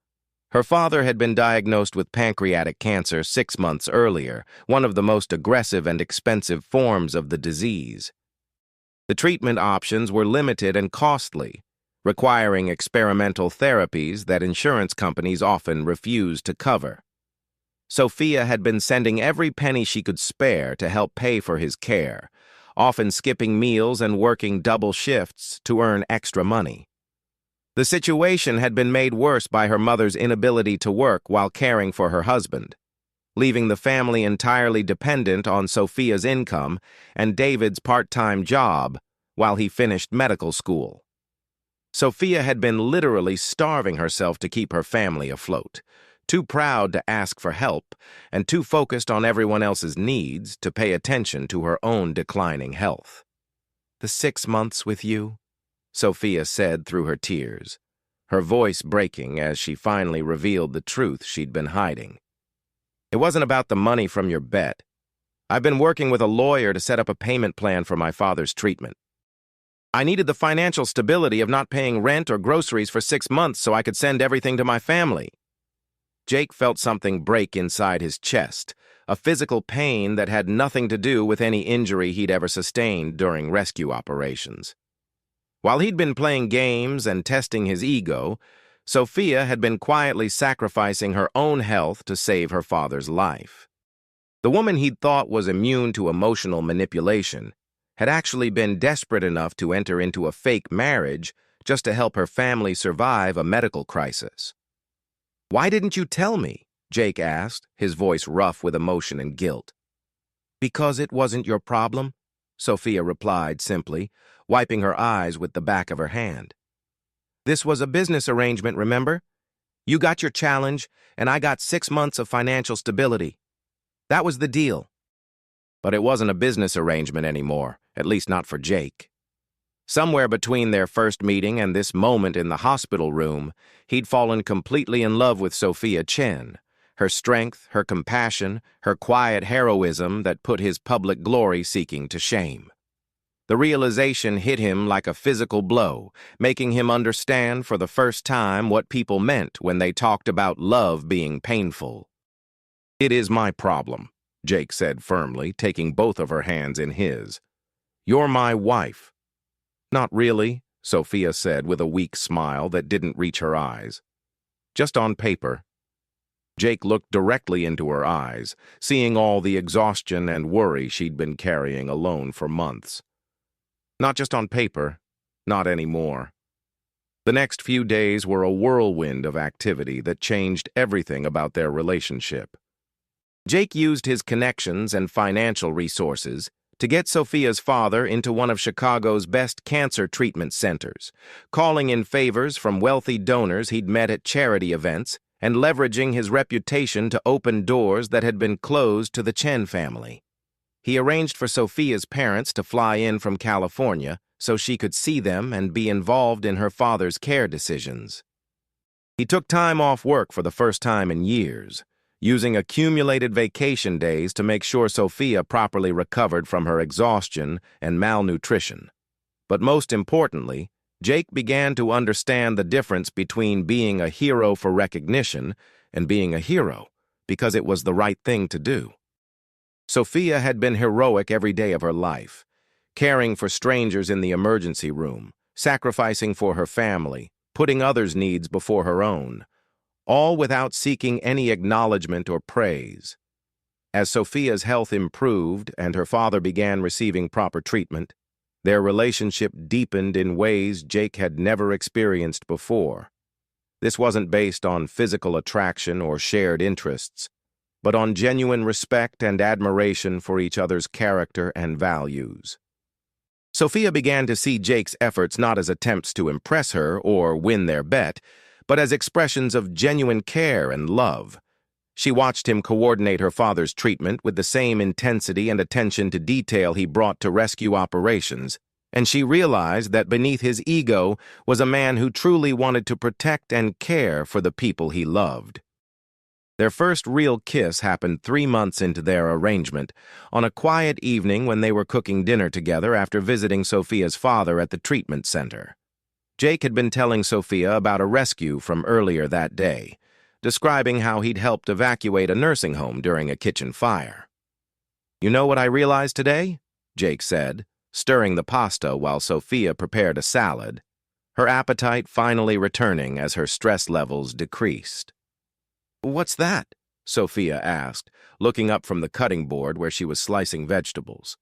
Her father had been diagnosed with pancreatic cancer 6 months earlier, one of the most aggressive and expensive forms of the disease. The treatment options were limited and costly, requiring experimental therapies that insurance companies often refused to cover. Sophia had been sending every penny she could spare to help pay for his care, often skipping meals and working double shifts to earn extra money. The situation had been made worse by her mother's inability to work while caring for her husband, leaving the family entirely dependent on Sophia's income and David's part-time job while he finished medical school. Sophia had been literally starving herself to keep her family afloat, too proud to ask for help and too focused on everyone else's needs to pay attention to her own declining health. "The 6 months with you?" Sophia said through her tears, her voice breaking as she finally revealed the truth she'd been hiding. "It wasn't about the money from your bet. I've been working with a lawyer to set up a payment plan for my father's treatment. I needed the financial stability of not paying rent or groceries for 6 months so I could send everything to my family." Jake felt something break inside his chest, a physical pain that had nothing to do with any injury he'd ever sustained during rescue operations. While he'd been playing games and testing his ego, Sophia had been quietly sacrificing her own health to save her father's life. The woman he'd thought was immune to emotional manipulation had actually been desperate enough to enter into a fake marriage just to help her family survive a medical crisis. "Why didn't you tell me?" Jake asked, his voice rough with emotion and guilt. "Because it wasn't your problem," Sophia replied simply, wiping her eyes with the back of her hand. "This was a business arrangement, remember? You got your challenge, and I got 6 months of financial stability. That was the deal." But it wasn't a business arrangement anymore, at least not for Jake. Somewhere between their first meeting and this moment in the hospital room, he'd fallen completely in love with Sophia Chen, her strength, her compassion, her quiet heroism that put his public glory-seeking to shame. The realization hit him like a physical blow, making him understand for the first time what people meant when they talked about love being painful. "It is my problem," Jake said firmly, taking both of her hands in his. "You're my wife." "Not really," Sophia said with a weak smile that didn't reach her eyes. "Just on paper." Jake looked directly into her eyes, seeing all the exhaustion and worry she'd been carrying alone for months. "Not just on paper. Not anymore." The next few days were a whirlwind of activity that changed everything about their relationship. Jake used his connections and financial resources to get Sophia's father into one of Chicago's best cancer treatment centers, calling in favors from wealthy donors he'd met at charity events and leveraging his reputation to open doors that had been closed to the Chen family. He arranged for Sophia's parents to fly in from California so she could see them and be involved in her father's care decisions. He took time off work for the first time in years, using accumulated vacation days to make sure Sophia properly recovered from her exhaustion and malnutrition. But most importantly, Jake began to understand the difference between being a hero for recognition and being a hero because it was the right thing to do. Sophia had been heroic every day of her life, caring for strangers in the emergency room, sacrificing for her family, putting others' needs before her own, all without seeking any acknowledgement or praise. As Sophia's health improved and her father began receiving proper treatment, their relationship deepened in ways Jake had never experienced before. This wasn't based on physical attraction or shared interests, but on genuine respect and admiration for each other's character and values. Sophia began to see Jake's efforts not as attempts to impress her or win their bet, but as expressions of genuine care and love. She watched him coordinate her father's treatment with the same intensity and attention to detail he brought to rescue operations, and she realized that beneath his ego was a man who truly wanted to protect and care for the people he loved. Their first real kiss happened 3 months into their arrangement, on a quiet evening when they were cooking dinner together after visiting Sophia's father at the treatment center. Jake had been telling Sophia about a rescue from earlier that day, describing how he'd helped evacuate a nursing home during a kitchen fire. "You know what I realized today?" Jake said, stirring the pasta while Sophia prepared a salad, her appetite finally returning as her stress levels decreased. "What's that?" Sophia asked, looking up from the cutting board where she was slicing vegetables.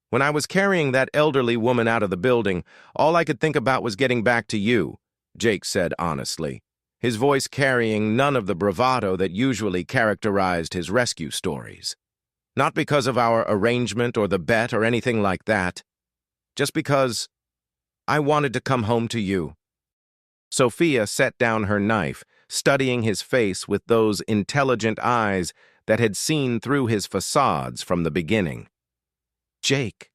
"When I was carrying that elderly woman out of the building, all I could think about was getting back to you," Jake said honestly, his voice carrying none of the bravado that usually characterized his rescue stories. "Not because of our arrangement or the bet or anything like that. Just because I wanted to come home to you." Sophia set down her knife, studying his face with those intelligent eyes that had seen through his facades from the beginning. "Jake,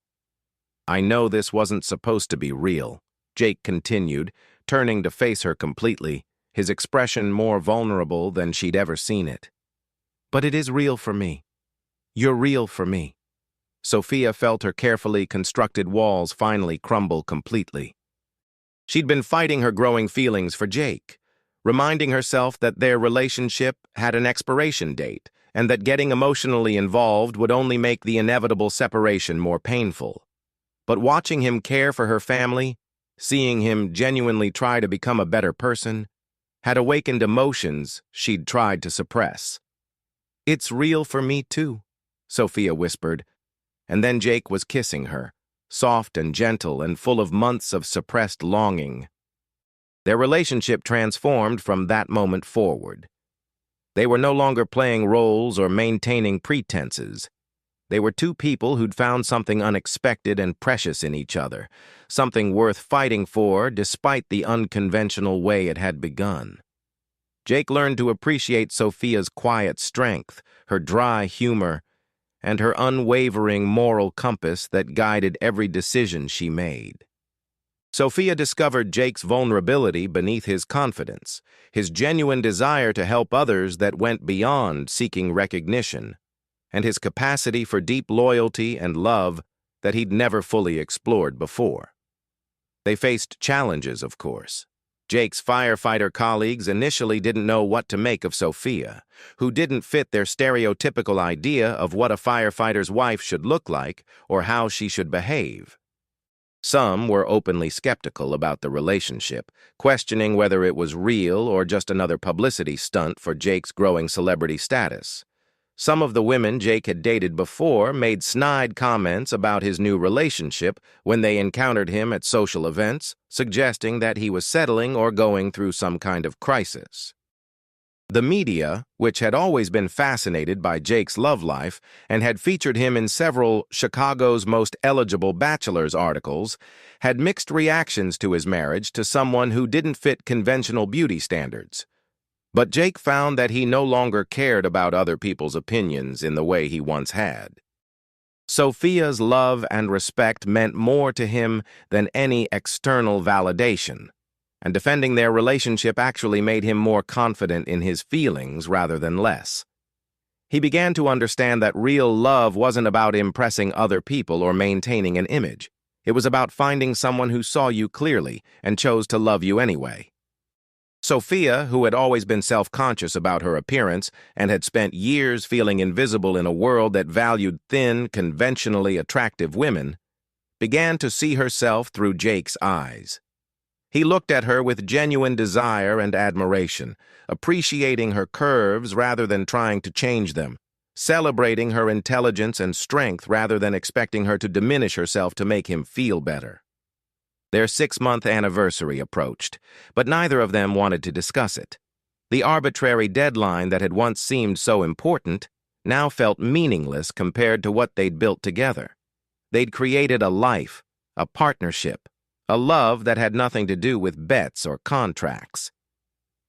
I know this wasn't supposed to be real," Jake continued, turning to face her completely, his expression more vulnerable than she'd ever seen it. "But it is real for me. You're real for me." Sophia felt her carefully constructed walls finally crumble completely. She'd been fighting her growing feelings for Jake, reminding herself that their relationship had an expiration date and that getting emotionally involved would only make the inevitable separation more painful. But watching him care for her family, seeing him genuinely try to become a better person, had awakened emotions she'd tried to suppress. "It's real for me too," Sophia whispered, and then Jake was kissing her, soft and gentle and full of months of suppressed longing. Their relationship transformed from that moment forward. They were no longer playing roles or maintaining pretenses. They were two people who'd found something unexpected and precious in each other, something worth fighting for despite the unconventional way it had begun. Jake learned to appreciate Sophia's quiet strength, her dry humor, and her unwavering moral compass that guided every decision she made. Sophia discovered Jake's vulnerability beneath his confidence, his genuine desire to help others that went beyond seeking recognition, and his capacity for deep loyalty and love that he'd never fully explored before. They faced challenges, of course. Jake's firefighter colleagues initially didn't know what to make of Sophia, who didn't fit their stereotypical idea of what a firefighter's wife should look like or how she should behave. Some were openly skeptical about the relationship, questioning whether it was real or just another publicity stunt for Jake's growing celebrity status. Some of the women Jake had dated before made snide comments about his new relationship when they encountered him at social events, suggesting that he was settling or going through some kind of crisis. The media, which had always been fascinated by Jake's love life and had featured him in several Chicago's Most Eligible Bachelors articles, had mixed reactions to his marriage to someone who didn't fit conventional beauty standards. But Jake found that he no longer cared about other people's opinions in the way he once had. Sophia's love and respect meant more to him than any external validation, and defending their relationship actually made him more confident in his feelings rather than less. He began to understand that real love wasn't about impressing other people or maintaining an image. It was about finding someone who saw you clearly and chose to love you anyway. Sophia, who had always been self-conscious about her appearance and had spent years feeling invisible in a world that valued thin, conventionally attractive women, began to see herself through Jake's eyes. He looked at her with genuine desire and admiration, appreciating her curves rather than trying to change them, celebrating her intelligence and strength rather than expecting her to diminish herself to make him feel better. Their 6-month anniversary approached, but neither of them wanted to discuss it. The arbitrary deadline that had once seemed so important now felt meaningless compared to what they'd built together. They'd created a life, a partnership, a love that had nothing to do with bets or contracts.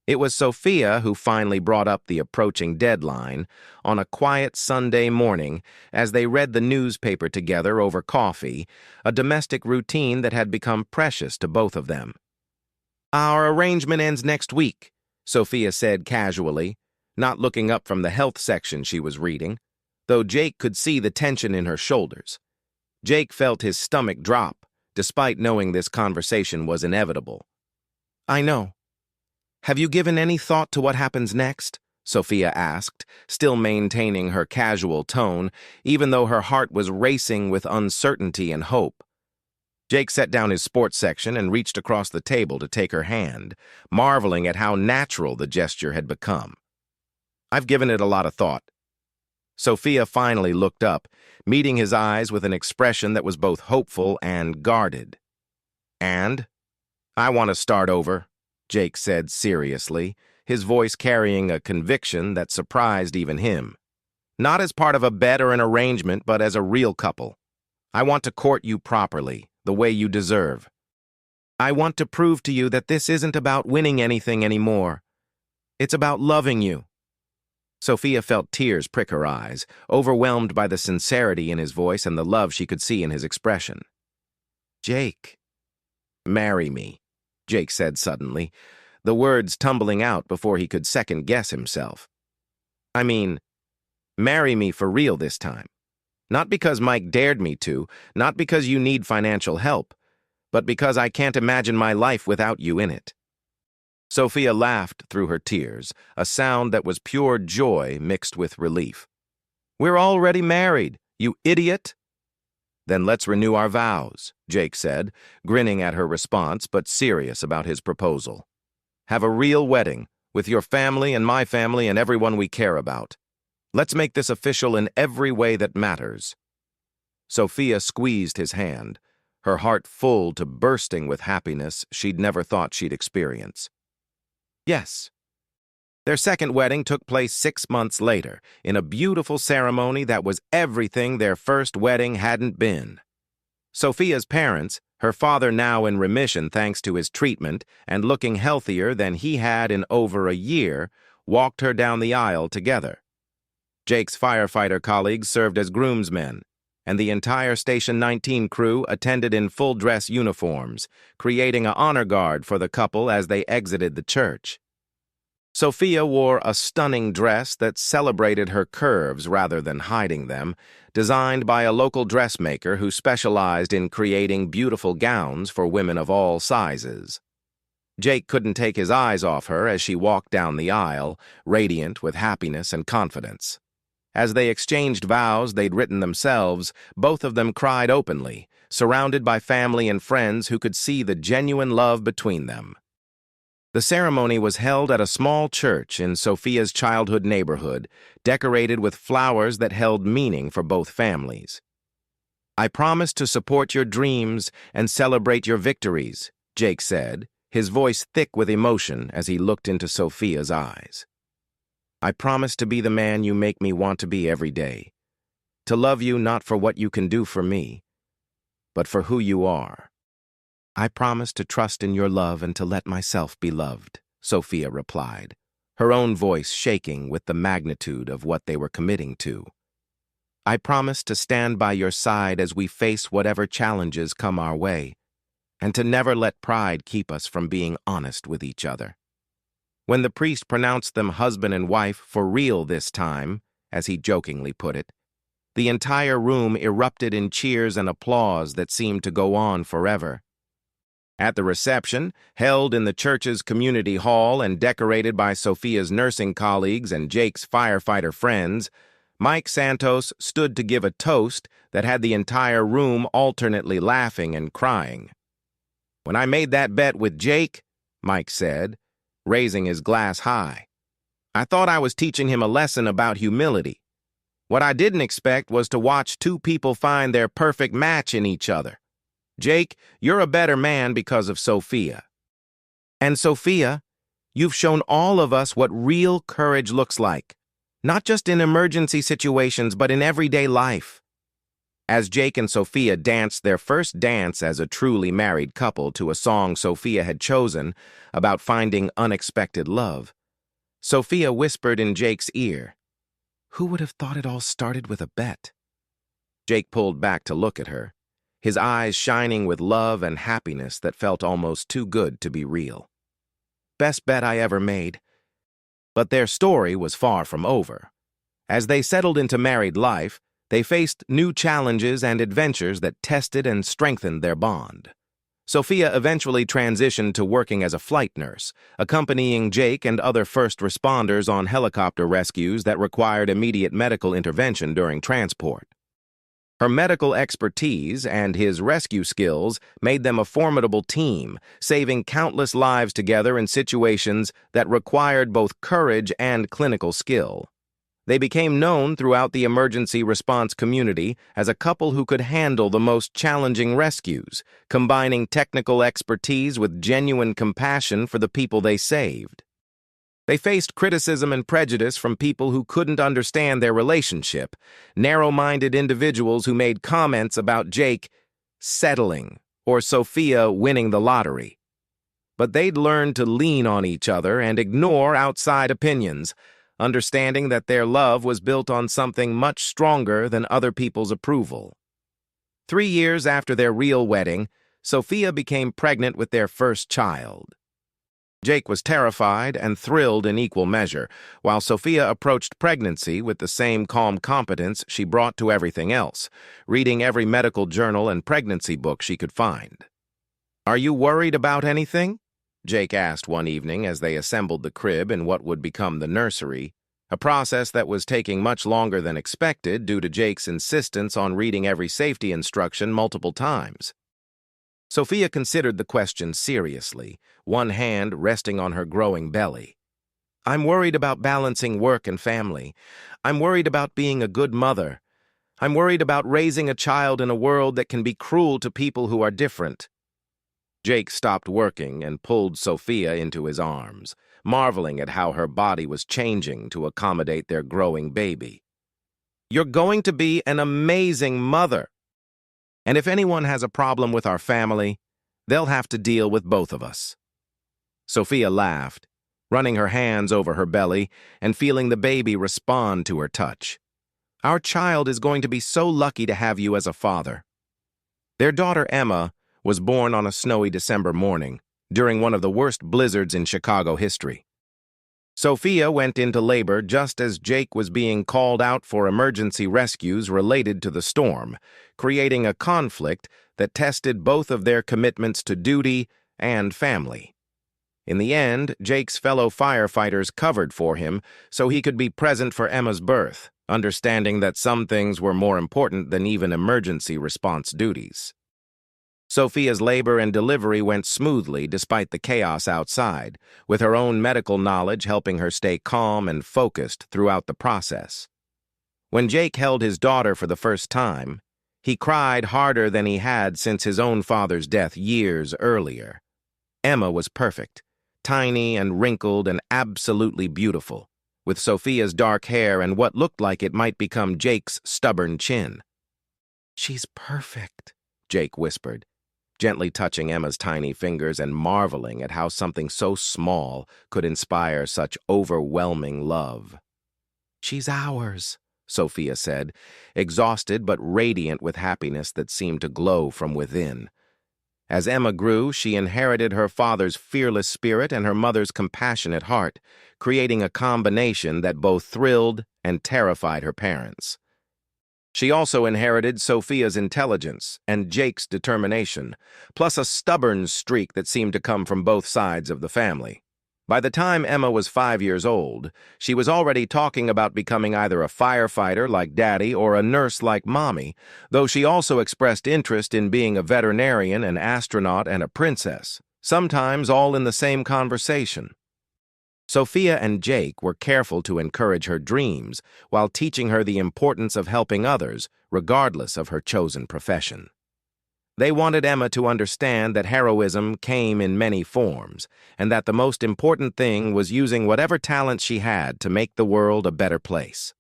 It was Sophia who finally brought up the approaching deadline on a quiet Sunday morning as they read the newspaper together over coffee, a domestic routine that had become precious to both of them. "Our arrangement ends next week," Sophia said casually, not looking up from the health section she was reading, though Jake could see the tension in her shoulders. Jake felt his stomach drop, despite knowing this conversation was inevitable. "I know. Have you given any thought to what happens next?" Sophia asked, still maintaining her casual tone, even though her heart was racing with uncertainty and hope. Jake set down his sports section and reached across the table to take her hand, marveling at how natural the gesture had become. "I've given it a lot of thought." Sophia finally looked up, meeting his eyes with an expression that was both hopeful and guarded. "And? I want to start over," Jake said seriously, his voice carrying a conviction that surprised even him. "Not as part of a bet or an arrangement, but as a real couple. I want to court you properly, the way you deserve. I want to prove to you that this isn't about winning anything anymore. It's about loving you." Sophia felt tears prick her eyes, overwhelmed by the sincerity in his voice and the love she could see in his expression. "Jake." "Marry me," Jake said suddenly, the words tumbling out before he could second-guess himself. "I mean, marry me for real this time. Not because Mike dared me to, not because you need financial help, but because I can't imagine my life without you in it." Sophia laughed through her tears, a sound that was pure joy mixed with relief. "We're already married, you idiot!" "Then let's renew our vows," Jake said, grinning at her response but serious about his proposal. "Have a real wedding, with your family and my family and everyone we care about. Let's make this official in every way that matters." Sophia squeezed his hand, her heart full to bursting with happiness she'd never thought she'd experience. "Yes." Their second wedding took place 6 months later, in a beautiful ceremony that was everything their first wedding hadn't been. Sophia's parents, her father now in remission thanks to his treatment and looking healthier than he had in over a year, walked her down the aisle together. Jake's firefighter colleagues served as groomsmen, and the entire Station 19 crew attended in full-dress uniforms, creating an honor guard for the couple as they exited the church. Sophia wore a stunning dress that celebrated her curves rather than hiding them, designed by a local dressmaker who specialized in creating beautiful gowns for women of all sizes. Jake couldn't take his eyes off her as she walked down the aisle, radiant with happiness and confidence. As they exchanged vows they'd written themselves, both of them cried openly, surrounded by family and friends who could see the genuine love between them. The ceremony was held at a small church in Sophia's childhood neighborhood, decorated with flowers that held meaning for both families. "I promise to support your dreams and celebrate your victories," Jake said, his voice thick with emotion as he looked into Sophia's eyes. "I promise to be the man you make me want to be every day, to love you not for what you can do for me, but for who you are." "I promise to trust in your love and to let myself be loved," Sophia replied, her own voice shaking with the magnitude of what they were committing to. "I promise to stand by your side as we face whatever challenges come our way, and to never let pride keep us from being honest with each other." When the priest pronounced them husband and wife for real this time, as he jokingly put it, the entire room erupted in cheers and applause that seemed to go on forever. At the reception, held in the church's community hall and decorated by Sophia's nursing colleagues and Jake's firefighter friends, Mike Santos stood to give a toast that had the entire room alternately laughing and crying. "When I made that bet with Jake," Mike said, raising his glass high, "I thought I was teaching him a lesson about humility. What I didn't expect was to watch two people find their perfect match in each other. Jake, you're a better man because of Sophia. And Sophia, you've shown all of us what real courage looks like, not just in emergency situations, but in everyday life." As Jake and Sophia danced their first dance as a truly married couple to a song Sophia had chosen about finding unexpected love, Sophia whispered in Jake's ear, "Who would have thought it all started with a bet?" Jake pulled back to look at her, his eyes shining with love and happiness that felt almost too good to be real. "Best bet I ever made." But their story was far from over. As they settled into married life, they faced new challenges and adventures that tested and strengthened their bond. Sophia eventually transitioned to working as a flight nurse, accompanying Jake and other first responders on helicopter rescues that required immediate medical intervention during transport. Her medical expertise and his rescue skills made them a formidable team, saving countless lives together in situations that required both courage and clinical skill. They became known throughout the emergency response community as a couple who could handle the most challenging rescues, combining technical expertise with genuine compassion for the people they saved. They faced criticism and prejudice from people who couldn't understand their relationship, narrow-minded individuals who made comments about Jake settling or Sophia winning the lottery. But they'd learned to lean on each other and ignore outside opinions, understanding that their love was built on something much stronger than other people's approval. 3 years after their real wedding, Sophia became pregnant with their first child. Jake was terrified and thrilled in equal measure, while Sophia approached pregnancy with the same calm competence she brought to everything else, reading every medical journal and pregnancy book she could find. "Are you worried about anything?" Jake asked one evening as they assembled the crib in what would become the nursery, a process that was taking much longer than expected due to Jake's insistence on reading every safety instruction multiple times. Sophia considered the question seriously, one hand resting on her growing belly. "I'm worried about balancing work and family. I'm worried about being a good mother. I'm worried about raising a child in a world that can be cruel to people who are different." Jake stopped working and pulled Sophia into his arms, marveling at how her body was changing to accommodate their growing baby. "You're going to be an amazing mother. And if anyone has a problem with our family, they'll have to deal with both of us." Sophia laughed, running her hands over her belly and feeling the baby respond to her touch. "Our child is going to be so lucky to have you as a father." Their daughter Emma was born on a snowy December morning, during one of the worst blizzards in Chicago history. Sophia went into labor just as Jake was being called out for emergency rescues related to the storm, creating a conflict that tested both of their commitments to duty and family. In the end, Jake's fellow firefighters covered for him so he could be present for Emma's birth, understanding that some things were more important than even emergency response duties. Sophia's labor and delivery went smoothly despite the chaos outside, with her own medical knowledge helping her stay calm and focused throughout the process. When Jake held his daughter for the first time, he cried harder than he had since his own father's death years earlier. Emma was perfect, tiny and wrinkled and absolutely beautiful, with Sophia's dark hair and what looked like it might become Jake's stubborn chin. "She's perfect," Jake whispered, gently touching Emma's tiny fingers and marveling at how something so small could inspire such overwhelming love. "She's ours," Sophia said, exhausted but radiant with happiness that seemed to glow from within. As Emma grew, she inherited her father's fearless spirit and her mother's compassionate heart, creating a combination that both thrilled and terrified her parents. She also inherited Sophia's intelligence and Jake's determination, plus a stubborn streak that seemed to come from both sides of the family. By the time Emma was 5 years old, she was already talking about becoming either a firefighter like Daddy or a nurse like Mommy, though she also expressed interest in being a veterinarian, an astronaut, and a princess, sometimes all in the same conversation. Sophia and Jake were careful to encourage her dreams while teaching her the importance of helping others, regardless of her chosen profession. They wanted Emma to understand that heroism came in many forms, and that the most important thing was using whatever talent she had to make the world a better place.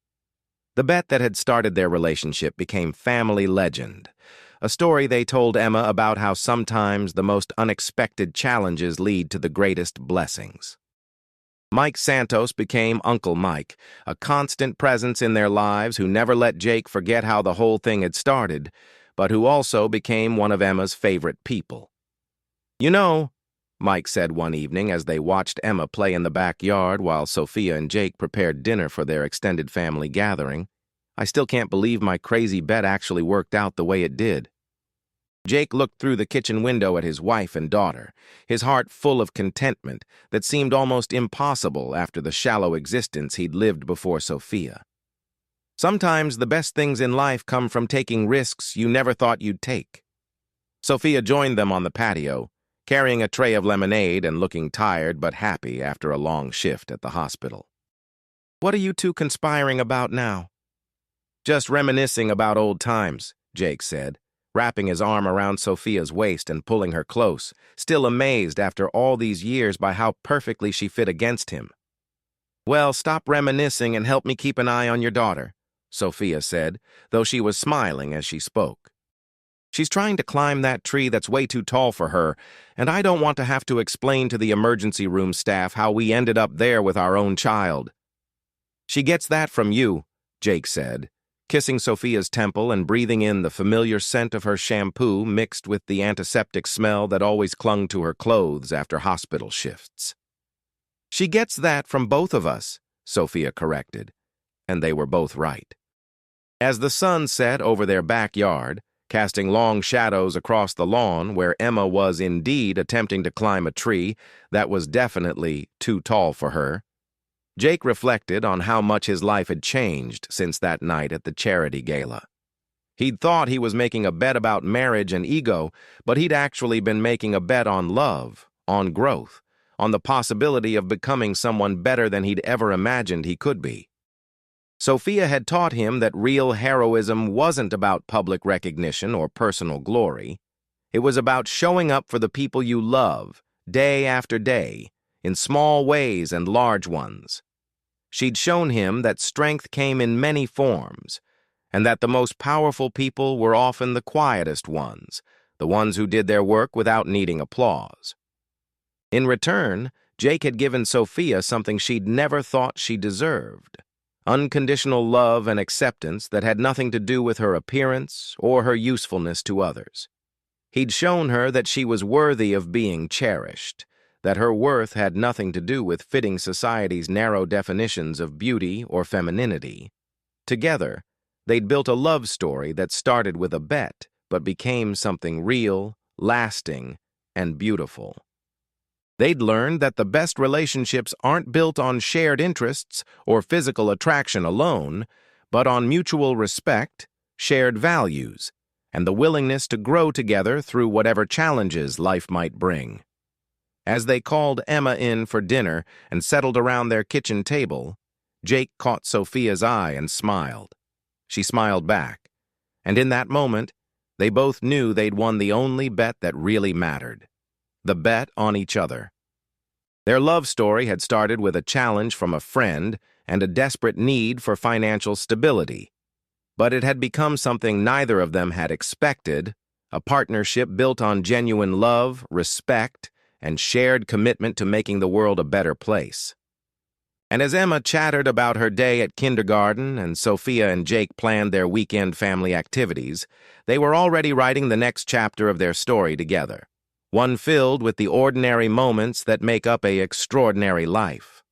The bet that had started their relationship became family legend, a story they told Emma about how sometimes the most unexpected challenges lead to the greatest blessings. Mike Santos became Uncle Mike, a constant presence in their lives who never let Jake forget how the whole thing had started, but who also became one of Emma's favorite people. "You know," Mike said one evening as they watched Emma play in the backyard while Sophia and Jake prepared dinner for their extended family gathering, "I still can't believe my crazy bet actually worked out the way it did." Jake looked through the kitchen window at his wife and daughter, his heart full of contentment that seemed almost impossible after the shallow existence he'd lived before Sophia. Sometimes the best things in life come from taking risks you never thought you'd take. Sophia joined them on the patio, carrying a tray of lemonade and looking tired but happy after a long shift at the hospital. "What are you two conspiring about now?" "Just reminiscing about old times," Jake said, wrapping his arm around Sophia's waist and pulling her close, still amazed after all these years by how perfectly she fit against him. "Well, stop reminiscing and help me keep an eye on your daughter," Sophia said, though she was smiling as she spoke. "She's trying to climb that tree that's way too tall for her, and I don't want to have to explain to the emergency room staff how we ended up there with our own child." "She gets that from you," Jake said, kissing Sophia's temple and breathing in the familiar scent of her shampoo mixed with the antiseptic smell that always clung to her clothes after hospital shifts. "She gets that from both of us," Sophia corrected, and they were both right. As the sun set over their backyard, casting long shadows across the lawn where Emma was indeed attempting to climb a tree that was definitely too tall for her, Jake reflected on how much his life had changed since that night at the charity gala. He'd thought he was making a bet about marriage and ego, but he'd actually been making a bet on love, on growth, on the possibility of becoming someone better than he'd ever imagined he could be. Sophia had taught him that real heroism wasn't about public recognition or personal glory. It was about showing up for the people you love, day after day, in small ways and large ones. She'd shown him that strength came in many forms, and that the most powerful people were often the quietest ones, the ones who did their work without needing applause. In return, Jake had given Sophia something she'd never thought she deserved: unconditional love and acceptance that had nothing to do with her appearance or her usefulness to others. He'd shown her that she was worthy of being cherished, that her worth had nothing to do with fitting society's narrow definitions of beauty or femininity. Together, they'd built a love story that started with a bet but became something real, lasting, and beautiful. They'd learned that the best relationships aren't built on shared interests or physical attraction alone, but on mutual respect, shared values, and the willingness to grow together through whatever challenges life might bring. As they called Emma in for dinner and settled around their kitchen table, Jake caught Sophia's eye and smiled. She smiled back, and in that moment, they both knew they'd won the only bet that really mattered, the bet on each other. Their love story had started with a challenge from a friend and a desperate need for financial stability, but it had become something neither of them had expected, a partnership built on genuine love, respect, and shared commitment to making the world a better place. And as Emma chattered about her day at kindergarten and Sophia and Jake planned their weekend family activities, they were already writing the next chapter of their story together, one filled with the ordinary moments that make up an extraordinary life.